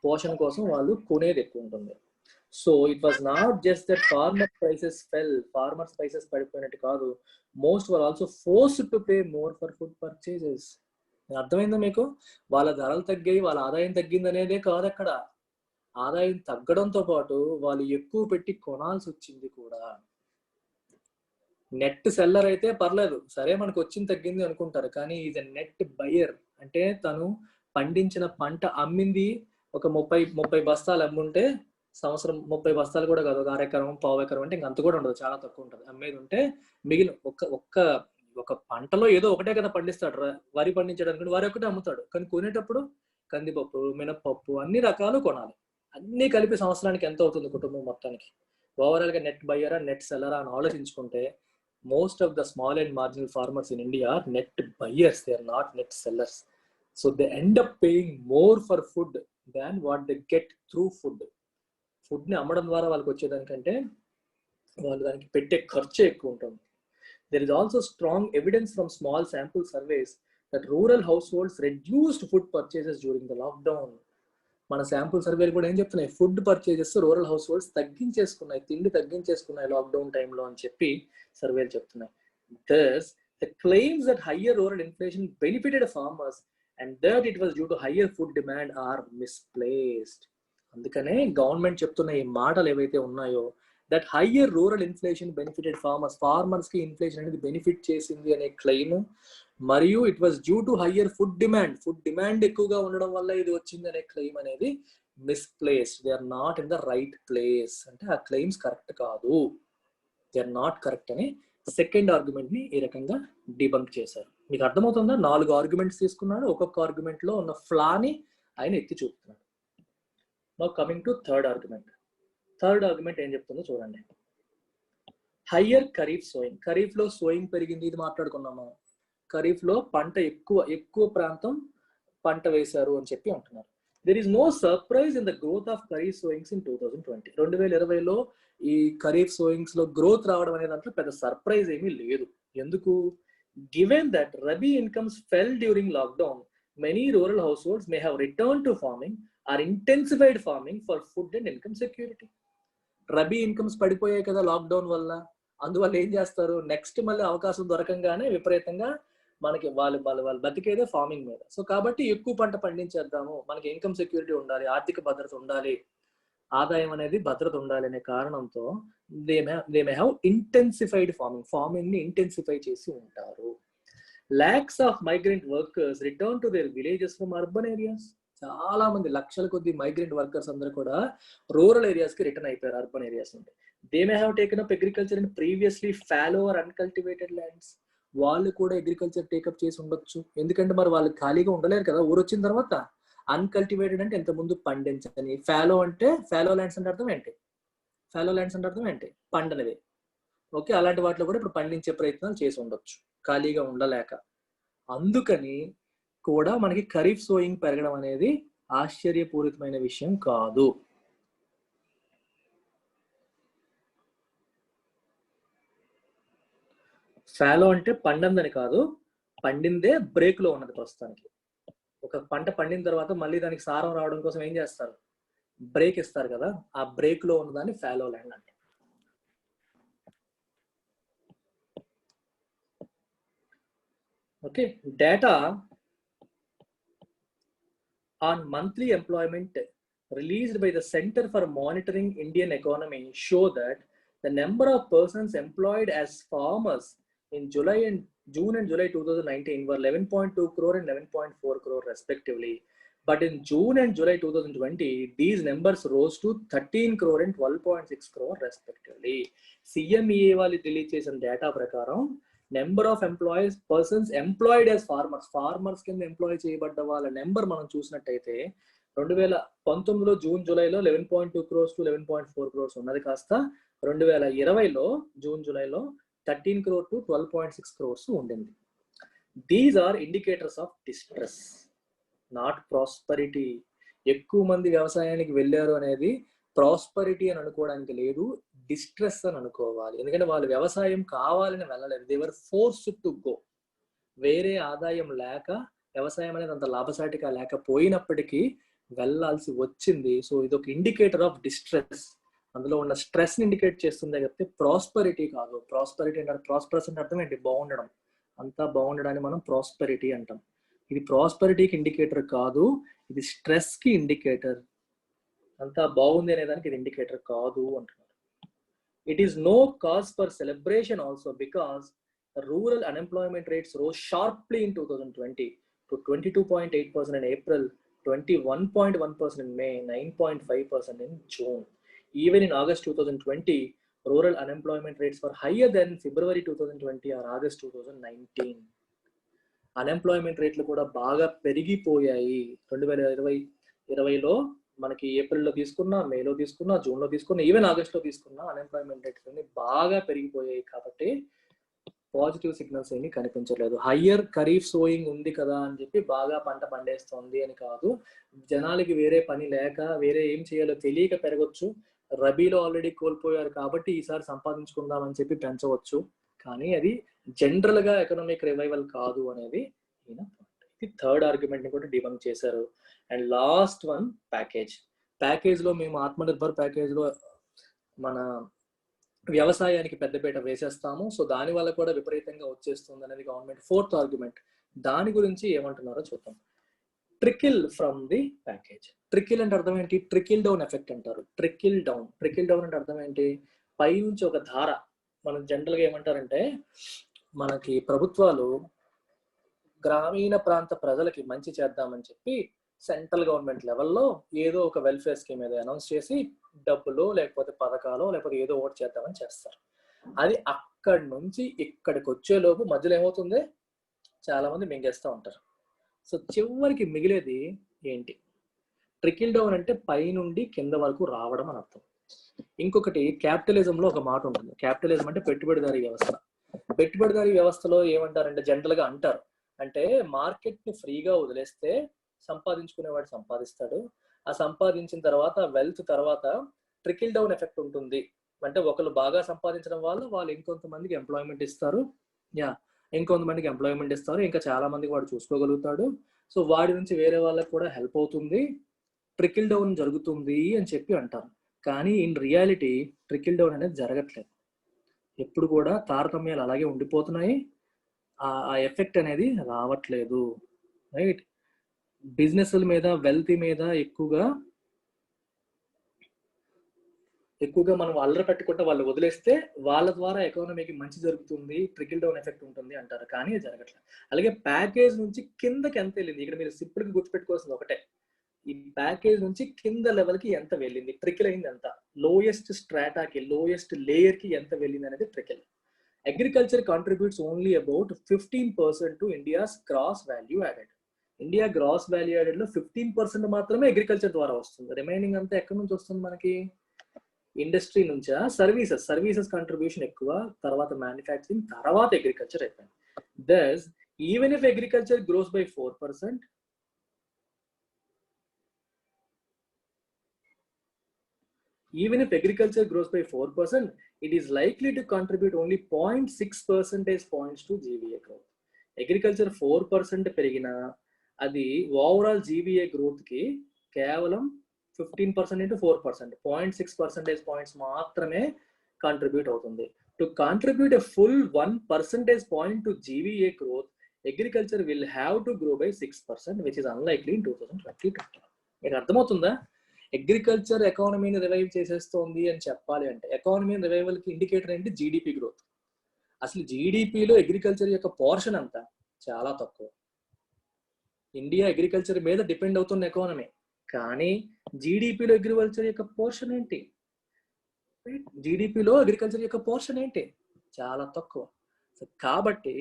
పోషణ కోసం వాళ్ళు కొనేది ఎక్కువ ఉంటుంది. So it was not just that farmers prices పడిపోయినట్టు కాదు, most were also forced to pay more for food purchases. అర్థమైందా మీకు? వాళ్ళ ధరలు తగ్గాయి, వాళ్ళ ఆదాయం తగ్గింది అనేదే కాదు. అక్కడ ఆదాయం తగ్గడంతో పాటు వాళ్ళు ఎక్కువ పెట్టి కొనాల్సి వచ్చింది కూడా. నెట్ సెల్లర్ అయితే పర్లేదు, సరే మనకు వచ్చింది తగ్గింది అనుకుంటారు, కానీ ఈజ్ ఎ నెట్ బయర్. అంటే తను పండించిన పంట అమ్మింది ఒక 30 బస్తాలు అమ్ముంటే, సంవత్సరం 30 బస్తాలు కూడా కాదు, ఒక అరెకరం, పావు ఎకరం అంటే ఇంక అంత కూడా ఉండదు, చాలా తక్కువ ఉంటుంది. అమ్మేది ఉంటే మిగిలిన ఒక పంటలో ఏదో ఒకటే కదా పండిస్తాడు. వరి పండించడానికి వరి ఒకటే అమ్ముతాడు, కానీ కొనేటప్పుడు కందిపప్పు, మినప్పప్పు అన్ని రకాలు కొనాలి. అన్ని కలిపి సంవత్సరానికి ఎంత అవుతుంది కుటుంబం మొత్తానికి? ఓవరాల్ గా నెట్ బయ్యరా నెట్ సెల్లరా అని ఆలోచించుకుంటే most of the small and marginal farmers in India are net buyers, they are not net sellers. So they end up paying more for food than what they get through food. Food ని అమ్మడం ద్వారా వాళ్ళకి వచ్చేదానికంటే వాళ్ళు దానికి పెట్టే ఖర్చు ఎక్కువ ఉంటుంది. There is also strong evidence from small sample surveys that rural households reduced food purchases during the lockdown. మన శాంపుల్ సర్వేలు కూడా ఏం చెప్తున్నాయి? Food purchases rural households తగ్గించేసుకున్నాయి, తిండి తగ్గించేసుకున్నాయి లాక్డౌన్ టైంలో అని చెప్పి సర్వేలు చెప్తున్నాయి. Thus, the claims that higher rural inflation benefited farmers and that it was due to higher food demand are misplaced. అందుకనే గవర్నమెంట్ చెప్తున్న ఈ మాటలు ఏవైతే ఉన్నాయో, that higher rural inflation benefited farmers కి ఇన్ఫ్లేషన్ అనేది బెనిఫిట్ చేసింది అనే క్లెయిమ్, మరియు it was due to higher food demand ఎక్కువగా ఉండడం వల్ల ఇది వచ్చింది అనే క్లెయిమ్ అనేది misplaced. They are not in the right place. అంటే ఆ క్లెయిమ్స్ కరెక్ట్ కాదు, దే ఆర్ నాట్ కరెక్ట్ అని సెకండ్ ఆర్గ్యుమెంట్ ని ఈ రకంగా డిబంక్ చేశారు. మీకు అర్థమవుతుందా? 4 ఆర్గ్యుమెంట్స్ తీసుకున్నాడు, ఒక్కొక్క ఆర్గ్యుమెంట్ లో ఉన్న ఫ్లాని ఆయన ఎత్తి చూపుతున్నాడు. Now coming to third argument. Third argument ఏం చెప్తుందో చూడండి. Higher kharif sowing. ఖరీఫ్ లో సోయింగ్ పెరిగింది, ఇది మాట్లాడుకున్నాము. ఖరీఫ్ లో పంట ఎక్కువ ప్రాంతం పంట వేశారు అని చెప్పి అంటున్నారు. There is no surprise in the growth of kharif sowings in 2020. 2020లో ఈ ఖరీఫ్ సోయింగ్స్ లో గ్రోత్ రావడం అనే దాంట్లో పెద్ద సర్ప్రైజ్ ఏమీ లేదు. ఎందుకు? Given that rabi incomes fell during lockdown, many rural household may have return to farming or intensified farming for food and income security. Rabi incomes పడిపోయాయి కదా లాక్డౌన్ వల్ల, అందువల్ల ఏం చేస్తారు? నెక్స్ట్ మళ్ళీ అవకాశం దొరకంగానే విపరీతంగా మనకి వాళ్ళు బతికేదే ఫార్మింగ్ మీద. సో కాబట్టి ఎక్కువ పంట పండించేద్దాము, మనకి ఇన్కమ్ సెక్యూరిటీ ఉండాలి, ఆర్థిక భద్రత ఉండాలి, ఆదాయం అనేది భద్రత ఉండాలి అనే కారణంతో they may have intensified farming ని ఇంటెన్సిఫై చేసి ఉంటారు. Lakhs of migrant workers return to their villages from urban areas. చాలా మంది లక్షల కొద్ది మైగ్రెంట్ వర్కర్స్ అందరూ కూడా రూరల్ ఏరియాస్ కి రిటర్న్ అయిపోయారు, అర్బన్ ఏరియాస్ నుండి. They may have taken up agriculture in previously follow are uncultivated lands. వాళ్ళు కూడా అగ్రికల్చర్ టేకప్ చేసి ఉండొచ్చు, ఎందుకంటే మరి వాళ్ళు ఖాళీగా ఉండలేరు కదా ఊరు వచ్చిన తర్వాత. అన్కల్టివేటెడ్ అంటే ఇంత ముందు పండించని, ఫాలో ల్యాండ్స్ అంటే అర్థం ఏంటి? పండనివి. ఓకే, అలాంటి వాటిలో కూడా ఇప్పుడు పండించే ప్రయత్నాలు చేసి ఉండొచ్చు ఖాళీగా ఉండలేక. అందుకని కూడా మనకి ఖరీఫ్ సోయింగ్ పెరగడం అనేది ఆశ్చర్యపూరితమైన విషయం కాదు. ఫాలో అంటే పండందని కాదు, పండిందే బ్రేక్ లో ఉన్నది. ప్రస్తుతానికి ఒక పంట పండిన తర్వాత మళ్ళీ దానికి సారం రావడం కోసం ఏం చేస్తారు? బ్రేక్ ఇస్తారు కదా, ఆ బ్రేక్ లో ఉన్నదాన్ని ఫాలో ల్యాండ్ అంటే. Okay, data on monthly employment released by the Center for Monitoring Indian Economy show that the number of persons employed as farmers in June and July 2019 were 11.2 crore and 11.4 crore respectively. But in June and July 2020, these numbers rose to 13 crore and 12.6 crore respectively. CMEA వాళ్ళు release చేసిన data ప్రకారం number of persons employed as farmers కింద employee చేయబడ్డ వాళ్ళ number మనం చూసినట్టయితే 2019లో June జూలైలో 11.2 crores to 11.4 crores ఉన్నది కాస్త 2020లో జూన్ జూలైలో 13 crore to 12.6 crores ఉండింది. These are indicators of distress, not prosperity. ఎక్కువ మంది వ్యవసాయానికి వెళ్ళారు అనేది ప్రాస్పరిటీ అని అనుకోవడానికి లేదు, డిస్ట్రెస్ అని అనుకోవాలి. ఎందుకంటే వాళ్ళు వ్యవసాయం కావాలని వెళ్ళలేదు, they were forced to go. వేరే ఆదాయం లేక, వ్యవసాయం అనేది అంత లాభసాటిగా లేకపోయినప్పటికీ వెళ్ళాల్సి వచ్చింది. సో ఇది ఒక ఇండికేటర్ ఆఫ్ డిస్ట్రెస్, అందులో ఉన్న స్ట్రెస్ ని ఇండికేట్ చేస్తుందే చెప్తే ప్రాస్పరిటీ కాదు. ప్రాస్పరిటీ అంటే ప్రాస్పరస్ అంటే అర్థం ఏంటి? బాగుండడం, అంతా బాగుండడాన్ని మనం ప్రాస్పరిటీ అంటాం. ఇది ప్రాస్పరిటీకి ఇండికేటర్ కాదు, ఇది స్ట్రెస్ కి ఇండికేటర్. అంతా బాగుంది అనేదానికి ఇది ఇండికేటర్ కాదు అంటున్నారు. It is no cause for celebration also because the rural unemployment rates rose sharply in 2020 to 22.8% in April, 21.1% in May, 9.5% in June. Even in August 2020, rural unemployment rates were higher than February 2020 or August 2019. Unemployment రేట్లు కూడా బాగా పెరిగిపోయాయి. 2020లో మనకి ఏప్రిల్లో తీసుకున్నా, మేలో తీసుకున్నా, జూన్లో తీసుకున్నా, ఈవెన్ ఆగస్ట్లో తీసుకున్నా అన్ఎంప్లాయ్మెంట్ రేట్స్ అన్ని బాగా పెరిగిపోయాయి. కాబట్టి పాజిటివ్ సిగ్నల్స్ ఏమీ కనిపించలేదు. హయ్యర్ ఖరీఫ్ సోయింగ్ ఉంది కదా అని చెప్పి బాగా పంట పండేస్తుంది అని కాదు. జనాలకి వేరే పని లేక వేరే ఏం చేయాలో తెలియక పెరగొచ్చు. రబీలో ఆల్రెడీ కోల్పోయారు కాబట్టి ఈసారి సంపాదించుకుందాం అని చెప్పి పెంచవచ్చు. కానీ అది జనరల్ గా ఎకనామిక్ రివైవల్ కాదు అనేది ఈయన పాయింట్. ఇది థర్డ్ ఆర్గ్యుమెంట్ ని కూడా డిబంక్ చేశారు. అండ్ లాస్ట్ వన్ ప్యాకేజ్ లో మేము ఆత్మనిర్భర్ ప్యాకేజ్ లో మన వ్యవసాయానికి పెద్దపీట వేసేస్తాము, సో దాని వల్ల కూడా విపరీతంగా వచ్చేస్తుంది అనేది గవర్నమెంట్ ఫోర్త్ ఆర్గ్యుమెంట్. దాని గురించి ఏమంటున్నారో చూద్దాం. Trickle from the package. Trickle అంటే అర్థం ఏంటి? ట్రికిల్ డౌన్ ఎఫెక్ట్ అంటారు. ట్రికిల్ డౌన్ అంటే అర్థం ఏంటి? పై నుంచి ఒక ధార. మనం జనరల్ గా ఏమంటారంటే, మనకి ప్రభుత్వాలు గ్రామీణ ప్రాంత ప్రజలకి మంచి చేద్దామని చెప్పి సెంట్రల్ గవర్నమెంట్ లెవెల్లో ఏదో ఒక వెల్ఫేర్ స్కీమ్ ఏదో అనౌన్స్ చేసి డబ్బులు లేకపోతే పథకాలు లేకపోతే ఏదో ఒకటి చేద్దామని చేస్తారు. అది అక్కడి నుంచి ఇక్కడికి వచ్చేలోపు మధ్యలో ఏమవుతుంది? చాలా మంది మింగేస్తూ ఉంటారు. సో చివరికి మిగిలేది ఏంటి? ట్రికిల్ డౌన్ అంటే పై నుండి కింద వరకు రావడం అని అర్థం. ఇంకొకటి క్యాపిటలిజంలో ఒక మాట ఉంటుంది. క్యాపిటలిజం అంటే పెట్టుబడిదారీ వ్యవస్థ. పెట్టుబడిదారీ వ్యవస్థలో ఏమంటారంటే, జనరల్ గా అంటారు అంటే, మార్కెట్ ని ఫ్రీగా వదిలేస్తే సంపాదించుకునేవాడు సంపాదిస్తాడు, ఆ సంపాదించిన తర్వాత వెల్త్ తర్వాత ట్రికిల్ డౌన్ ఎఫెక్ట్ ఉంటుంది. అంటే ఒకళ్ళు బాగా సంపాదించడం వల్ల వాళ్ళు ఇంకొంతమందికి ఎంప్లాయ్మెంట్ ఇస్తారు, ఇంకొంతమందికి ఎంప్లాయ్మెంట్ ఇస్తారు, ఇంకా చాలా మందికి వాడు చూసుకోగలుగుతాడు. సో వాడి నుంచి వేరే వాళ్ళకి కూడా హెల్ప్ అవుతుంది, ట్రికిల్ డౌన్ జరుగుతుంది అని చెప్పి అంటారు. కానీ ఇన్ రియాలిటీ ట్రికిల్ డౌన్ అనేది జరగట్లేదు. ఎప్పుడు కూడా తారతమ్యాలు అలాగే ఉండిపోతున్నాయి, ఆ ఎఫెక్ట్ అనేది రావట్లేదు. రైట్? బిజినెస్ల మీద, వెల్త్ మీద ఎక్కువగా మనం అల్లరి పెట్టుకుంటే వాళ్ళు వదిలేస్తే వాళ్ళ ద్వారా ఎకానమీకి మంచి జరుగుతుంది, ట్రికిల్ డౌన్ ఎఫెక్ట్ ఉంటుంది అంటారు. కానీ జరగట్లేదు. అలాగే ప్యాకేజ్ నుంచి కిందకి ఎంత వెళ్ళింది? ఇక్కడ మీరు సింపుల్ గా గుర్తుపెట్టుకోవాల్సింది ఒకటే, ఈ ప్యాకేజ్ నుంచి కింద లెవెల్ కి ఎంత వెళ్ళింది, ట్రికిల్ అయింది ఎంత, లోయెస్ట్ స్ట్రాటాకి, లోయెస్ట్ లేయర్ కి ఎంత వెళ్ళింది అనేది trickle. Agriculture contributes only about 15% to India's gross value added. India gross value added లో 15% మాత్రమే అగ్రికల్చర్ ద్వారా వస్తుంది. రిమైనింగ్ అంతా ఎక్కడి నుంచి వస్తుంది మనకి? ఇండస్ట్రీ నుంచా? సర్వీసెస్ కాంట్రిబ్యూషన్ ఎక్కువ, తర్వాత మ్యానుఫ్యాక్చరింగ్, తర్వాత అగ్రికల్చర్ అయిపోయింది. Thus even if agriculture grows by 4%, even if agriculture grows by 4%, it is likely to contribute only 0.6 percentage points to GVA growth. Agriculture 4% పెరిగినా అది ఓవరాల్ GVA growth కి కేవలం 15% into 4%, 0.6 percentage points మాత్రమే contribute అవుతుంది. To contribute a full 1 percentage point to GVA growth, agriculture will have to grow by 6%, which is unlikely in 2022. మీకు అర్థమవుతుందా? Agriculture ఎకానమీని revive చేసేస్తోంది అని చెప్పాలి అంటే, ఎకానమీ రివైవల్ కి ఇండికేటర్ ఏంటి? GDP growth. అసలు జీడిపిలో అగ్రికల్చర్ యొక్క పోర్షన్ అంతా చాలా తక్కువ. ఇండియా అగ్రికల్చర్ మీద డిపెండ్ అవుతున్న ఎకానమీ, కానీ జీడిపిలో అగ్రికల్చర్ యొక్క పోర్షన్ ఏంటి? జీడిపిలో అగ్రికల్చర్ యొక్క పోర్షన్ ఏంటి? చాలా తక్కువ. కాబట్టి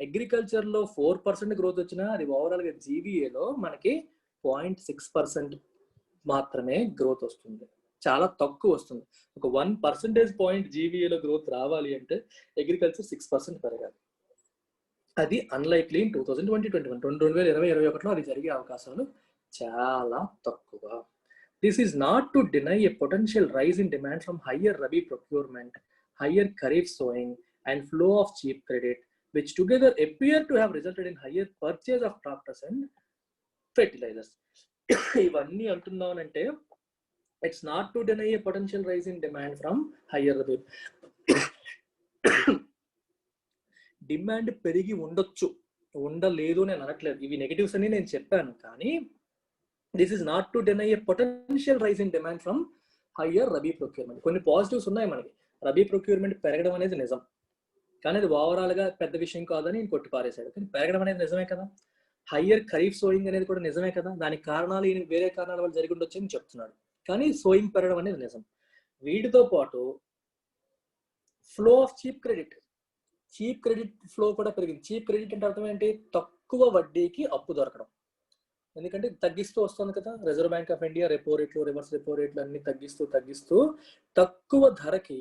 అగ్రికల్చర్ లో 4% గ్రోత్ వచ్చినా అది ఓవరాల్ గా జీబీఏలో మనకి 0.6% మాత్రమే గ్రోత్ వస్తుంది, చాలా తక్కువ వస్తుంది. ఒక 1 percentage point జీబీఏలో గ్రోత్ రావాలి అంటే అగ్రికల్చర్ 6% పెరగాలి. అది అన్లైక్లీ ఇన్ 2020-21. 2020-21లో అది జరిగే అవకాశాలు చాలా తక్కువ. This is not to deny a potential rise in demand from higher rabi procurement, higher kharif sowing and flow of cheap credit, which together appear to have resulted in higher purchase of tractors and fertilizers. ఇవన్నీ అంటున్నానంటే, it's not to deny a potential rise in demand from higher rabi. Demand పెరిగి ఉండొచ్చు, ఉండలేదు నేను అనట్లేదు, ఇవి negatives అని నేను చెప్పాను. కానీ this is not to deny a potential rise in demand from higher rabi procurement. కొన్ని పాజిటివ్స్ ఉన్నాయి మనకి. రబీ ప్రొక్యూర్మెంట్ పెరగడం అనేది నిజం, కానీ అది ఓవరాల్ గా పెద్ద విషయం కాదని నేను కొట్టిపారేశాడు. కానీ పెరగడం అనేది నిజమే కదా. హయ్యర్ ఖరీఫ్ సోయింగ్ అనేది కూడా నిజమే కదా. దానికి కారణాలు వేరే కారణాల వల్ల జరిగి ఉండొచ్చు అని చెప్తున్నాడు, కానీ సోయింగ్ పెరగడం అనేది నిజం. వీటితో పాటు flow of cheap credit flow కూడా పెరిగింది. చీప్ క్రెడిట్ అంటే అర్థం ఏంటి? తక్కువ వడ్డీకి అప్పు దొరకడం. ఎందుకంటే తగ్గిస్తూ వస్తుంది కదా, reserve bank of India repo రేట్లు, రివర్స్ రెపో రేట్లు అన్ని తగ్గిస్తూ తక్కువ ధరకి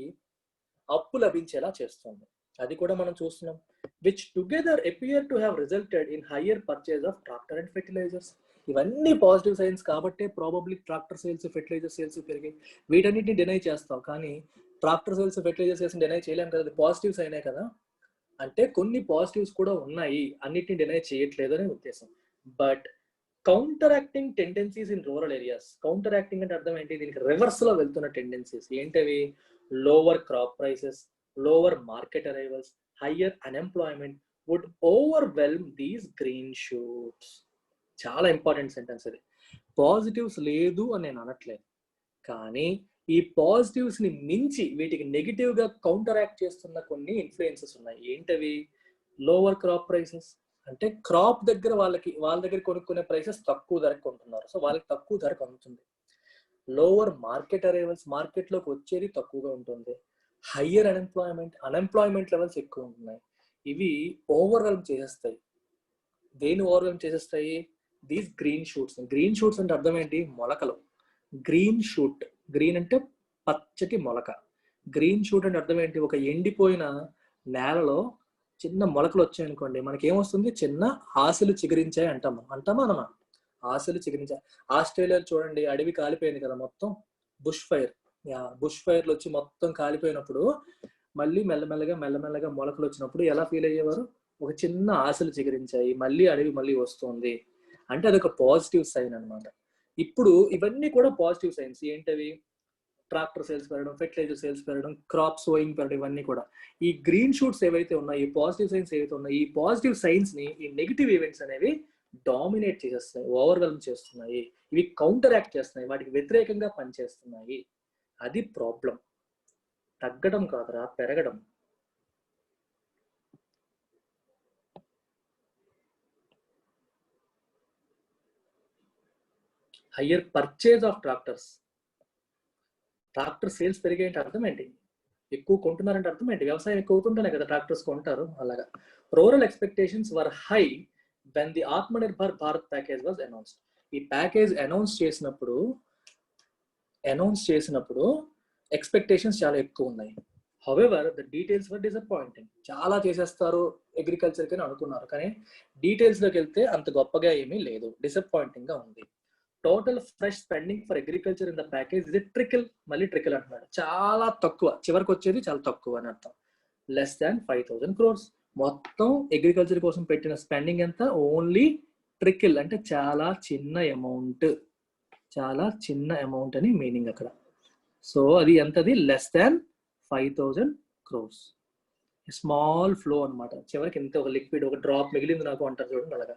అప్పు లభించేలా చేస్తుంది. అది కూడా మనం చూస్తున్నాం. Which together appear to have resulted in higher purchase of tractor and fertilisers. ఇవన్నీ పాజిటివ్ సైన్స్ కాబట్టే probably tractor sales, fertiliser sales పెరిగాయి. వీటన్నిటిని డినై చేస్తాం, కానీ tractor sales, fertiliser sales deny చేయలేం కదా, పాజిటివ్ సైనే కదా. అంటే కొన్ని పాజిటివ్స్ కూడా ఉన్నాయి, అన్నిటిని డినై చేయట్లేదు అనే ఉద్దేశం. But counteracting tendencies in rural areas. Counteracting అంటే అర్థం ఏంటి? దీనికి రివర్స్ లో వెళ్తున్న టెండెన్సీస్ ఏంటవి? Lower crop prices, lower market arrivals, higher unemployment would overwhelm these green shoots. చాలా ఇంపార్టెంట్ సెంటెన్స్ ఇది. పాజిటివ్స్ లేదు అని నేను అనట్లేదు, కానీ ఈ పాజిటివ్స్ ని మించి వీటికి నెగిటివ్ గా కౌంటర్ యాక్ట్ చేస్తున్న కొన్ని ఇన్ఫ్లుయెన్సెస్ ఉన్నాయి. ఏంటవి? లోవర్ క్రాప్ ప్రైసెస్ అంటే క్రాప్ దగ్గర వాళ్ళ దగ్గర కొనుక్కునే ప్రైసెస్ తక్కువ ధరకు కొంటున్నారు, సో వాళ్ళకి తక్కువ ధరకు అందుతుంది. లోవర్ మార్కెట్ అరైవల్స్, మార్కెట్ లోకి వచ్చేది తక్కువగా ఉంటుంది. హయ్యర్ అన్ఎంప్లాయ్మెంట్ లెవెల్స్ ఎక్కువ ఉంటున్నాయి. ఇవి ఓవర్వెల్మ్ చేసేస్తాయి. దేని ఓవర్వెల్మ్ చేసేస్తాయి? These green shoots. Green shoots అంటే అర్థం ఏంటి? మొలకలు. గ్రీన్ షూట్, గ్రీన్ అంటే పచ్చటి మొలక. గ్రీన్ షూట్ అంటే అర్థం ఏంటి? ఒక ఎండిపోయిన నేలలో చిన్న మొలకలు వచ్చాయనుకోండి, మనకి ఏమొస్తుంది? చిన్న ఆశలు చిగురించాయి అంటామా అనమా? ఆశలు చిగురించాయి. ఆస్ట్రేలియాలో చూడండి, అడవి కాలిపోయింది కదా మొత్తం, బుష్ ఫైర్లు వచ్చి మొత్తం కాలిపోయినప్పుడు మళ్ళీ మెల్లమెల్లగా మొలకలు వచ్చినప్పుడు ఎలా ఫీల్ అయ్యేవారు? ఒక చిన్న ఆశలు చిగురించాయి, మళ్ళీ అడవి మళ్ళీ వస్తుంది అంటే అదొక పాజిటివ్ సైన్ అనమాట. ఇప్పుడు ఇవన్నీ కూడా పాజిటివ్ సైన్స్. ఏంటవి? ట్రాక్టర్ సేల్స్ పెరగడం, ఫెర్టిలైజర్ సేల్స్ పెరగడం, క్రాప్ సోయింగ్ పెరగడం, ఇవన్నీ కూడా. ఈ గ్రీన్ షూట్స్ ఏవైతే ఉన్నాయి, ఈ పాజిటివ్ సైన్స్ ఏవైతే ఉన్నాయి, ఈ పాజిటివ్ సైన్స్ ని ఈ నెగిటివ్ ఈవెంట్స్ అనేవి డామినేట్ చేసేస్తున్నాయి, ఓవర్వెల్మ్ చేస్తున్నాయి, ఇవి కౌంటర్ యాక్ట్ చేస్తున్నాయి, వాటికి వ్యతిరేకంగా పనిచేస్తున్నాయి. అది ప్రాబ్లం. తగ్గడం కాదురా, పెరగడం. Higher purchase of tractors. Tractor sales పెరిగాయంటే అర్థం ఏంటి? ఎక్కువ కొంటున్నారంటే అర్థం ఏంటి? వ్యవసాయం ఎక్కువ అవుతుంటేనే కదా ట్రాక్టర్స్ కొంటారు. అలాగా rural expectations were high when the Atmanirbhar Bharat package was announced. ఈ ప్యాకేజ్ అనౌన్స్ చేసినప్పుడు ఎక్స్పెక్టేషన్స్ చాలా ఎక్కువ ఉన్నాయి. However the details were disappointing. చాలా చేసేస్తారు అగ్రికల్చర్కి అని అనుకున్నారు, కానీ డీటెయిల్స్లోకి వెళ్తే అంత గొప్పగా ఏమీ లేదు, డిసప్పాయింటింగ్గా ఉంది. Total fresh spending for agriculture in the package ఇది ట్రికిల్. మళ్ళీ ట్రికిల్ అంటున్నాడు, చాలా తక్కువ, చివరికి వచ్చేది చాలా తక్కువ అని అర్థం. Less than 5,000 crores. మొత్తం అగ్రికల్చర్ కోసం పెట్టిన స్పెండింగ్ ఎంత? ఓన్లీ ట్రికిల్, అంటే చాలా చిన్న అమౌంట్ అని మీనింగ్ అక్కడ. సో అది ఎంతది? Less than 5,000 crores. Small flow అనమాట. చివరికి ఎంత, ఒక లిక్విడ్, ఒక డ్రాప్ మిగిలింది నాకు అంటారు చూడండి, అలాగా.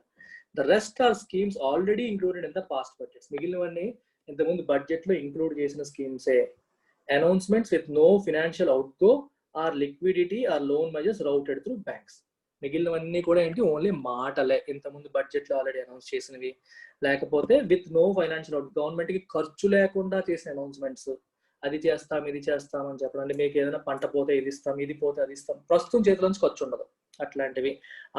The rest are schemes already included in the past budgets. మిగిలినవన్నీ ఇంతకుముందు బడ్జెట్ లో ఇంక్లూడ్ చేసిన స్కీమ్సే. Announcements with no financial outgo or liquidity or loan measures routed through banks. మిగిలినవన్నీ కూడా ఏంటి? ఓన్లీ మాటలే, ఇంతకుముందు బడ్జెట్ లో ఆల్రెడీ అనౌన్స్ చేసినవి. లేకపోతే with no financial out, government కి ఖర్చు లేకుండా చేసిన అనౌన్స్మెంట్స్. అది చేస్తాం, ఇది చేస్తాం అని చెప్పడం. అంటే మీకు ఏదైనా పంట పోతే ఇది ఇస్తాం, ఇది పోతే అది ఇస్తాం, ప్రస్తుతం చేతిలో నుంచి ఖర్చు ఉండదు, అట్లాంటివి.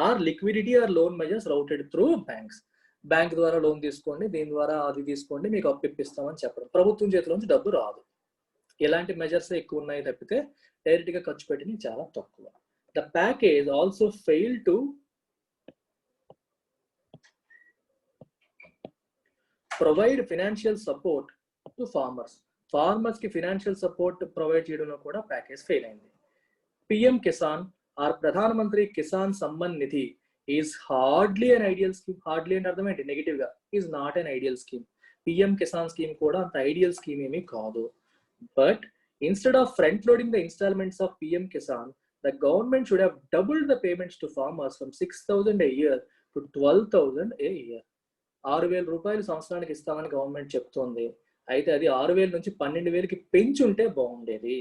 Or liquidity or loan measures routed through banks. Bank ద్వారా లోన్ తీసుకోండి, దీని ద్వారా అది తీసుకోండి, మీకు అప్పు ఇప్పిస్తామని చెప్పడం. ప్రభుత్వం చేతిలోంచి డబ్బు రాదు. ఇలాంటి మెజర్స్ ఎక్కువ ఉన్నాయి తప్పితే డైరెక్ట్ గా ఖర్చు పెట్టినవి చాలా తక్కువ. The package also fail to provide financial support to farmers కి ఫినాన్షియల్ సపోర్ట్ ప్రొవైడ్ చేయడంలో కూడా ప్యాకేజ్ ఫెయిల్ అయింది. PM Kisan or Pradhanmantri Kisan Samman Nidhi is hardly an ideal scheme. Hardly అంటే అర్థం ఏంటి? నెగిటివ్ గా. Is not an ideal scheme. PM Kisan scheme కూడా అంత ఐడియల్ స్కీమ్ ఏమీ కాదు. But instead of front loading the instalments of PM Kisan, the government should have doubled the payments to farmers from 6,000 a year to 12,000 a year. 6,000 రూపాయలు సంవత్సరానికి ఇస్తామని government చెప్తోంది. అయితే అది 6,000 నుంచి 12,000కి పెంచుంటే బాగుండేది.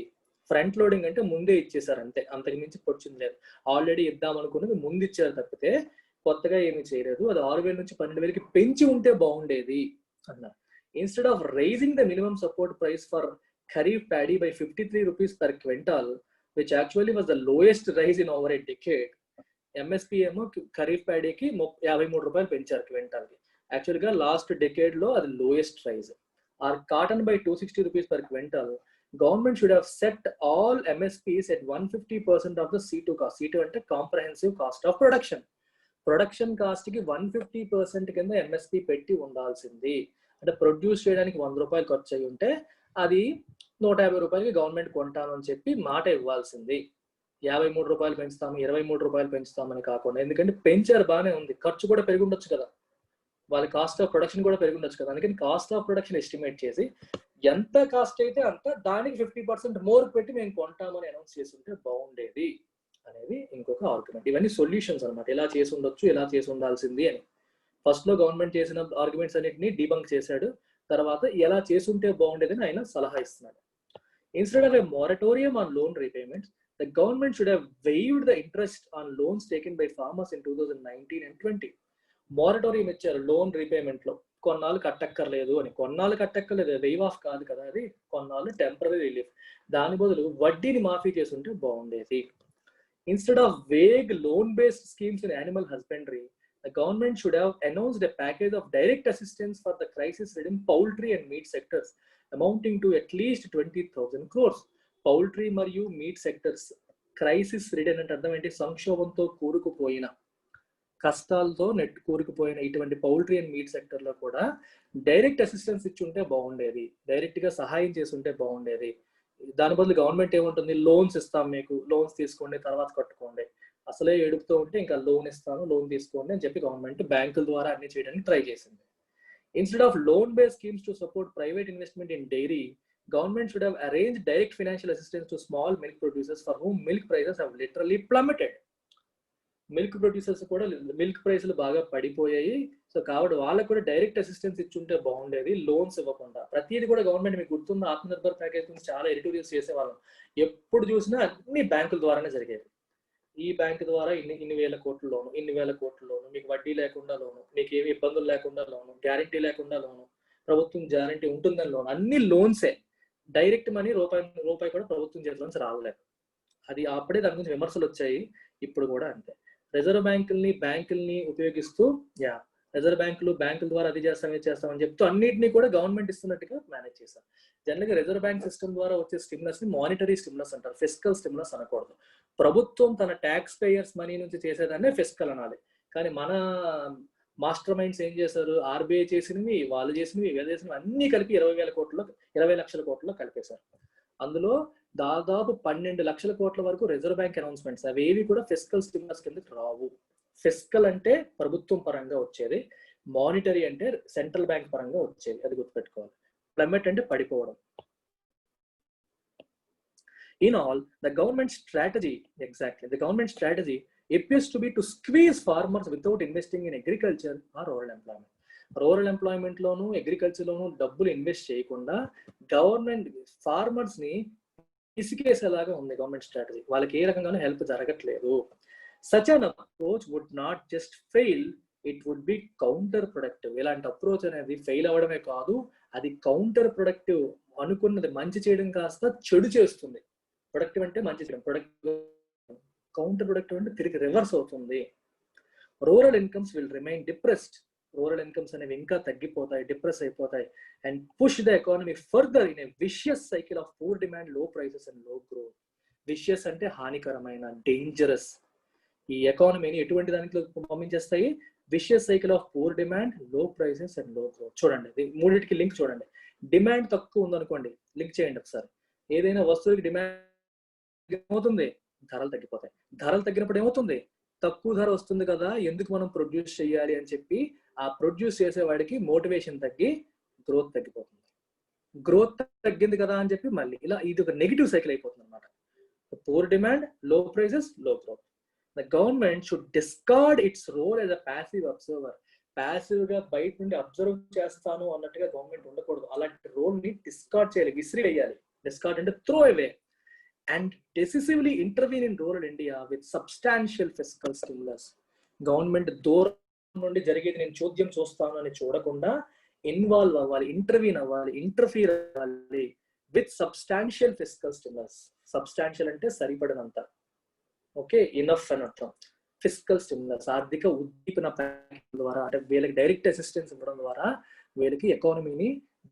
ఫ్రంట్ లోడింగ్ అంటే ముందే ఇచ్చేసారు అంతే, అంతకు మించి పొడిచింది లేదు. ఆల్రెడీ ఇద్దాం అనుకున్నది ముందు ఇచ్చారు తప్పితే కొత్తగా ఏమీ చేయలేదు. అది 6,000 నుంచి 12,000కి పెంచి ఉంటే బాగుండేది అన్నారు. Instead of raising the minimum support price for kharif paddy by 53 rupees per quintal, which actually was the lowest rise in over a decade. MSP ఏమో ఖరీఫ్ ప్యాడీకి 53 రూపాయలు పెంచారు క్వింటాల్కి. యాక్చువల్గా లాస్ట్ డెకేడ్లో అది lowest price. Or cotton by 260 rupees per quintal. Government should have set all MSPs at 150% of the C2 cost. C2 అంటే comprehensive cost of production. Production cost కి 150% కింద MSP పెట్టి ఉండాల్సింది. అంటే ప్రొడ్యూస్ చేయడానికి 100 రూపాయలు ఖర్చు అయ్యి ఉంటే అది 150 రూపాయలకి గవర్నమెంట్ కొంటాను అని చెప్పి మాట ఇవ్వాల్సింది. 53 రూపాయలు పెంచుతాము, 23 రూపాయలు పెంచుతామని కాకుండా. ఎందుకంటే పెంచారు, బాగానే ఉంది, ఖర్చు కూడా పెరిగి ఉండొచ్చు కదా, వాళ్ళ కాస్ట్ ఆఫ్ ప్రొడక్షన్ కూడా పెరిగి ఉండొచ్చు కదా. అందుకని కాస్ట్ ఆఫ్ ప్రొడక్షన్ ఎస్టిమేట్ చేసి ఎంత కాస్ట్ అయితే అంత దానికి 50% మోర్ పెట్టి మేము కొంటామని అనౌన్స్ చేస్తుంటే బాగుండేది అనేది ఇంకొక ఆర్గ్యుమెంట్. ఇవన్నీ సొల్యూషన్స్ అనమాట, ఎలా చేసి ఉండొచ్చు, ఎలా చేసి ఉండాల్సింది అని. ఫస్ట్ లో గవర్నమెంట్ చేసిన ఆర్గ్యుమెంట్స్ అన్నిటిని డీబంక్ చేశాడు, తర్వాత ఎలా చేసుంటే బాగుండేదని ఆయన సలహా ఇస్తున్నాడు. Instead of a moratorium on loan repayments, the government should have waived the interest on loans taken by farmers in 2019 and 20. Moratorium ఇచ్చారు లోన్ రీపేమెంట్ లో, కొన్నాళ్ళు కట్టక్కర్లేదు అని. కొన్నాళ్ళు కట్టక్కర్లేదు, వెయివ్ ఆఫ్ కాదు కదా అది, కొన్నాళ్ళు టెంపరీ రిలీఫ్. దాని బదులు వడ్డీని మాఫీ చేసుంటే బాగుండేది. Instead of vague loan based schemes in animal husbandry, the government should have announced a package of direct assistance for the crisis-ridden poultry and meat sectors amounting to at least 20,000 crores. Poultry మరియు meet sectors crisis ridden అంటే అర్థం ఏంటి? సంక్షోభంతో కూరుకుపోయిన, కష్టాలతో కూరుకుపోయిన ఇటువంటి poultry and meet sector లో కూడా డైరెక్ట్ అసిస్టెన్స్ ఇచ్చి ఉంటే బాగుండేది, డైరెక్ట్ గా సహాయం చేసి ఉంటే బాగుండేది. దాని బదులు గవర్నమెంట్ ఏముంటుంది, లోన్స్ ఇస్తాం మీకు, లోన్స్ తీసుకోండి తర్వాత కట్టుకోండి, అసలే ఎడుపుతూ ఉంటే ఇంకా లోన్ ఇస్తాను లోన్ తీసుకోండి అని చెప్పి గవర్నమెంట్ బ్యాంకుల ద్వారా అన్ని చేయడానికి ట్రై చేసింది. Instead of loan based schemes to support private investment in dairy, government should have arranged direct financial assistance to small milk producers for whom milk prices have literally plummeted. Milk producers కూడా milk ప్రైస్లు బాగా పడిపోయాయి. So కాబట్టి వాళ్ళకు కూడా direct assistance ఇచ్చుంటే బాగుండేది, loans ఇవ్వకుండా. ప్రతిదీ కూడా గవర్నమెంట్, మీకు గుర్తున్న ఆత్మనిర్భర్ ప్యాకేజ్ నుంచి చాలా ఎడిటోరియల్స్ చేసేవాళ్ళం, ఎప్పుడు చూసినా అన్ని బ్యాంకుల ద్వారానే జరిగేది. ఈ బ్యాంకు ద్వారా ఇన్ని వేల కోట్ల లోను, ఇన్ని వేల కోట్ల లోను, మీకు వడ్డీ లేకుండా లోను, మీకు ఏమి ఇబ్బందులు లేకుండా లోను, గ్యారంటీ లేకుండా లోను, ప్రభుత్వం గ్యారంటీ ఉంటుందని లోను, అన్ని లోన్సే. డైరెక్ట్ మనీ రూపాయి కూడా ప్రభుత్వం చేతిలోంచి రావలేదు. అది అప్పుడే దాని గురించి విమర్శలు వచ్చాయి, ఇప్పుడు కూడా అంతే. రిజర్వ్ బ్యాంకుల్ని ఉపయోగిస్తూ రిజర్వ్ బ్యాంకుల ద్వారా అది చేస్తామని చెప్తూ అన్నింటినీ కూడా గవర్నమెంట్ ఇస్తున్నట్టుగా మేనేజ్ చేశారు. జనరల్గా రిజర్వ్ బ్యాంక్ సిస్టమ్ ద్వారా వచ్చే స్టిమ్యులస్ ని మానిటరీ స్టిమ్యులస్ అంటారు, ఫిస్కల్ స్టిమ్యులస్ అనకూడదు. ప్రభుత్వం తన ట్యాక్స్ పేయర్స్ మనీ నుంచి చేసేదాన్నే ఫిస్కల్ అనాలి. కానీ మన మాస్టర్ మైండ్స్ ఏం చేశారు, ఆర్బీఐ చేసినవి, వాళ్ళు చేసినవి, వీళ్ళు చేసినవి అన్ని కలిపి 20 లక్షల కోట్లలో కలిపేశారు. అందులో దాదాపు 12 లక్షల కోట్ల వరకు రిజర్వ్ బ్యాంక్ అనౌన్స్మెంట్స్, అవేవి కూడా ఫిస్కల్ స్టిమ్యులస్ కింద రావు. ఫిస్కల్ అంటే ప్రభుత్వం పరంగా వచ్చేది, మానిటరీ అంటే సెంట్రల్ బ్యాంక్ పరంగా వచ్చేది, అది గుర్తుపెట్టుకోవాలి. ప్లమెట్ అంటే పడిపోవడం. In all, the government strategy appears to be to squeeze farmers without investing in agriculture or rural employment. Rural employment loan, agriculture loan డబ్బులు ఇన్వెస్ట్ చేయకుండా గవర్నమెంట్ ఫార్మర్స్ ని ఇసుకేసేలాగా ఉంది గవర్నమెంట్ స్ట్రాటజీ. వాళ్ళకి ఏ రకంగానూ హెల్ప్ జరగట్లేదు. Such an approach would not just fail, it would be counterproductive. ఇలాంటి approach అనేది ఫెయిల్ అవ్వడమే కాదు, అది కౌంటర్ ప్రొడక్టివ్. అనుకున్నది మంచి చేయడం కాస్త చెడు చేస్తుంది. ప్రొడక్టివ్ అంటే మంచి చేయడం, ప్రొడక్టివ్ కౌంటర్ ప్రొడక్టివ్ అంటే తిరిగి రివర్స్ అవుతుంది. Rural incomes will remain depressed. Rural incomes అనేవి ఇంకా తగ్గిపోతాయి, డిప్రెస్ అయిపోతాయి. And push the economy further in a vicious cycle of poor demand, low prices and low growth. Vicious అంటే హానికరమైన, డేంజరస్. ఈ ఎకానమీని ఎటువంటి దాంట్లో పంపించేస్తాయి? Vicious cycle of poor demand, low prices and low growth. చూడండి మూడింటికి లింక్ చూడండి. డిమాండ్ తక్కువ ఉందనుకోండి, లింక్ చేయండి ఒకసారి. ఏదైనా వస్తువుకి డిమాండ్ ఏమవుతుంది? ధరలు తగ్గిపోతాయి. ధరలు తగ్గినప్పుడు ఏమవుతుంది? తక్కువ ధర వస్తుంది కదా, ఎందుకు మనం ప్రొడ్యూస్ చేయాలి అని చెప్పి ఆ ప్రొడ్యూస్ చేసేవాడికి మోటివేషన్ తగ్గి గ్రోత్ తగ్గిపోతుంది. గ్రోత్ తగ్గింది కదా అని చెప్పి మళ్ళీ ఇలా ఇది ఒక నెగిటివ్ సైకిల్ అయిపోతుంది అనమాట. Poor demand, low prices, low growth. The government should discard its role as a passive observer. Passive గా బయట నుండి అబ్జర్వ్ చేస్తాను అన్నట్టుగా గవర్నమెంట్ ఉండకూడదు. అలాంటి రోల్ ని డిస్కార్డ్ చేయాలి, విసిరి వేయాలి. డిస్కార్డ్ అంటే throw away. And decisively intervene in rural India with substantial fiscal stimulus. Government దూరం నుండి జరిగేది నేను చోద్యం చూస్తాను అని చూడకుండా ఇన్వాల్వ్ అవ్వాలి, ఇంటర్వ్యూన్ అవ్వాలి, ఇంటర్ఫీర్ అవ్వాలి with substantial fiscal stimulus. Substantial అంటే సరిపడినంత, ఓకే, ఇనఫ్ అని అర్థం. ఫిజికల్ స్టిమ్యులస్, ఆర్థిక ఉద్దీపన ద్వారా, అంటే వీళ్ళకి డైరెక్ట్ అసిస్టెన్స్ ఇవ్వడం ద్వారా వీళ్ళకి ఎకానమీని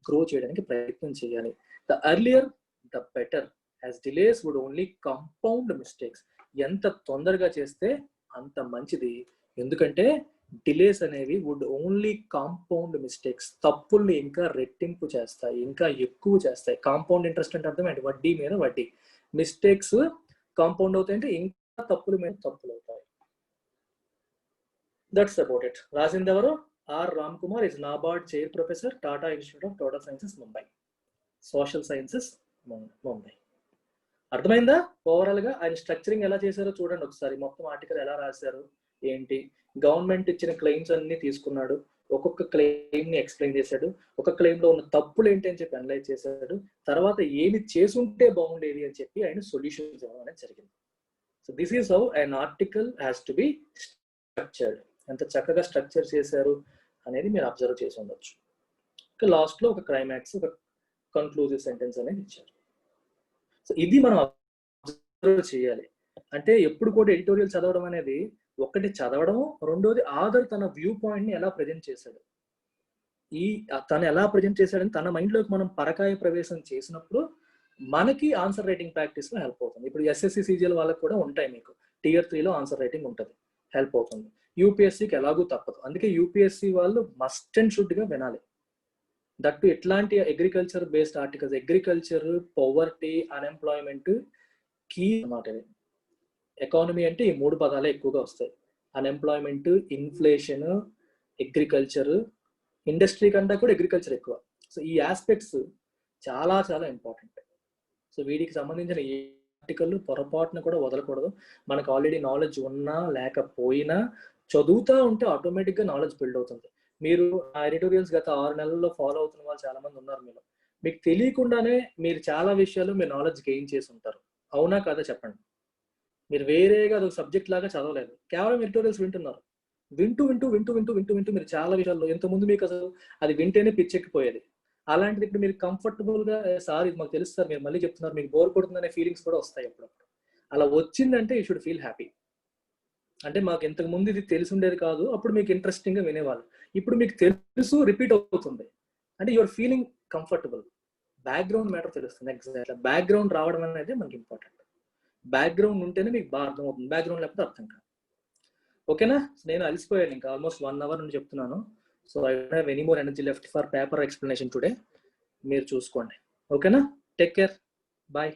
గ్రో చేయడానికి ప్రయత్నం చేయాలి. The earlier the better, as delays would only compound mistakes. ఎంత తొందరగా చేస్తే అంత మంచిది, ఎందుకంటే డిలేస్ అనేవి వుడ్ ఓన్లీ కాంపౌండ్ మిస్టేక్స్, తప్పుల్ని ఇంకా రెట్టింపు చేస్తాయి, ఇంకా ఎక్కువ చేస్తాయి. కాంపౌండ్ ఇంట్రెస్ట్ అంటే అర్థం ఏంటి? వడ్డీ మీద వడ్డీ. మిస్టేక్స్ కాంపౌండ్ అవుతాయంటే ఇంకా తప్పుల మీద తప్పులు అవుతాయి. That's about it. రాసింది ఎవరు? R Ram Kumar is NABARD chair professor, Tata Institute of Total Sciences, Mumbai, Social Sciences, Mumbai. అర్థమైందా? ఓవరాల్ గా ఆయన స్ట్రక్చరింగ్ ఎలా చేశారో చూడండి ఒకసారి. మొత్తం ఆర్టికల్ ఎలా రాశారు ఏంటి, గవర్నమెంట్ ఇచ్చిన క్లెయిమ్స్ అన్ని తీసుకున్నాడు, ఒక్కొక్క క్లెయిమ్ ని ఎక్స్ప్లెయిన్ చేశాడు, ఒక క్లెయిమ్ లో ఉన్న తప్పులు ఏంటి అని చెప్పి అనలైజ్ చేశాడు, తర్వాత ఏమి చేసుంటే బాగుండేది అని చెప్పి ఆయన సొల్యూషన్స్ ఇవ్వడం అనేది జరిగింది. So this is how an article has to be structured. ఎంత చక్కగా స్ట్రక్చర్ చేశారు అనేది మీరు అబ్జర్వ్ చేసి ఉండొచ్చు. లాస్ట్ లో ఒక క్లైమాక్స్, ఒక కన్క్లూజివ్ సెంటెన్స్ అనేది ఇచ్చారు. సో ఇది మనం అబ్జర్వ్ చేయాలి. అంటే ఎప్పుడు కూడా ఎడిటోరియల్ చదవడం అనేది ఒకటి చదవడం, రెండోది ఆథర్ తన వ్యూ పాయింట్ ని ఎలా ప్రజెంట్ చేశాడు, తను ఎలా ప్రజెంట్ చేశాడని తన మైండ్ లోకి మనం పరకాయ ప్రవేశం చేసినప్పుడు మనకి ఆన్సర్ రైటింగ్ ప్రాక్టీస్ లో హెల్ప్ అవుతుంది. ఇప్పుడు ఎస్ఎస్సి సిజిఎల్ వాళ్ళకి కూడా ఉంటాయి, మీకు Tier 3లో ఆన్సర్ రైటింగ్ ఉంటుంది, హెల్ప్ అవుతుంది. యూపీఎస్సీకి ఎలాగూ తప్పదు, అందుకే యూపీఎస్సీ వాళ్ళు మస్ట్ అండ్ షుడ్ గా వినాలి. దట్టు ఎట్లాంటి agriculture based articles, agriculture, poverty, unemployment కీ అన్నమాట. ఎకానమీ అంటే ఈ 3 పదాలే ఎక్కువగా వస్తాయి. అన్ఎంప్లాయ్మెంట్, ఇన్ఫ్లేషన్, అగ్రికల్చర్, ఇండస్ట్రీ కంటే కూడా అగ్రికల్చర్ ఎక్కువ. సో ఈ ఆస్పెక్ట్స్ చాలా చాలా ఇంపార్టెంట్. సో వీటికి సంబంధించిన ఏ ఆర్టికల్ పొరపాటున కూడా వదలకూడదు. మనకు ఆల్రెడీ నాలెడ్జ్ ఉన్నా లేకపోయినా చదువుతూ ఉంటే ఆటోమేటిక్గా నాలెడ్జ్ బిల్డ్ అవుతుంది. మీరు ఆ ఎడిటోరియల్స్ గత 6 నెలల్లో ఫాలో అవుతున్న వాళ్ళు చాలా మంది ఉన్నారు మీలో. మీకు తెలియకుండానే మీరు చాలా విషయాలు మీరు నాలెడ్జ్ గెయిన్ చేసి ఉంటారు. అవునా కాదా చెప్పండి? మీరు వేరేగా అదొక సబ్జెక్ట్ లాగా చదవలేదు, కేవలం ఎడిటోరియల్స్ వింటున్నారు. వింటూ వింటూ వింటూ వింటూ వింటూ వింటూ మీరు చాలా విషయాల్లో ఇంతకుముందు మీకు అసలు అది వింటేనే పిచ్చెక్కిపోయేది. అలాంటిది ఇప్పుడు మీరు కంఫర్టబుల్ గా, సార్ ఇది మాకు తెలుసు సార్, మీరు మళ్ళీ చెప్తున్నారు, మీకు బోర్ కొడుతుందనే ఫీలింగ్స్ కూడా వస్తాయి అప్పుడప్పుడు. అలా వచ్చిందంటే యూ షుడ్ ఫీల్ హ్యాపీ. అంటే మాకు ఇంతకు ముందు ఇది తెలిసి ఉండేది కాదు, అప్పుడు మీకు ఇంట్రెస్టింగ్ గా వినేవాళ్ళు, ఇప్పుడు మీకు తెలుసు, రిపీట్ అవుతుంది అంటే your feeling comfortable. Background matter తెలుస్తుంది. ఎగ్జాక్ట్ బ్యాక్గ్రౌండ్ రావడం అనేది మనకి ఇంపార్టెంట్. బ్యాక్గ్రౌండ్ ఉంటేనే మీకు బాగా అర్థం అవుతుంది, బ్యాక్గ్రౌండ్ లేకపోతే అర్థం కాదు. ఓకేనా? నేను అలసిపోయాను, ఇంకా ఆల్మోస్ట్ 1 hour నుంచి చెప్తున్నాను. So I don't have any more energy left for paper explanation today. మీరు చూసుకోండి. ఓకేనా? Take care, bye.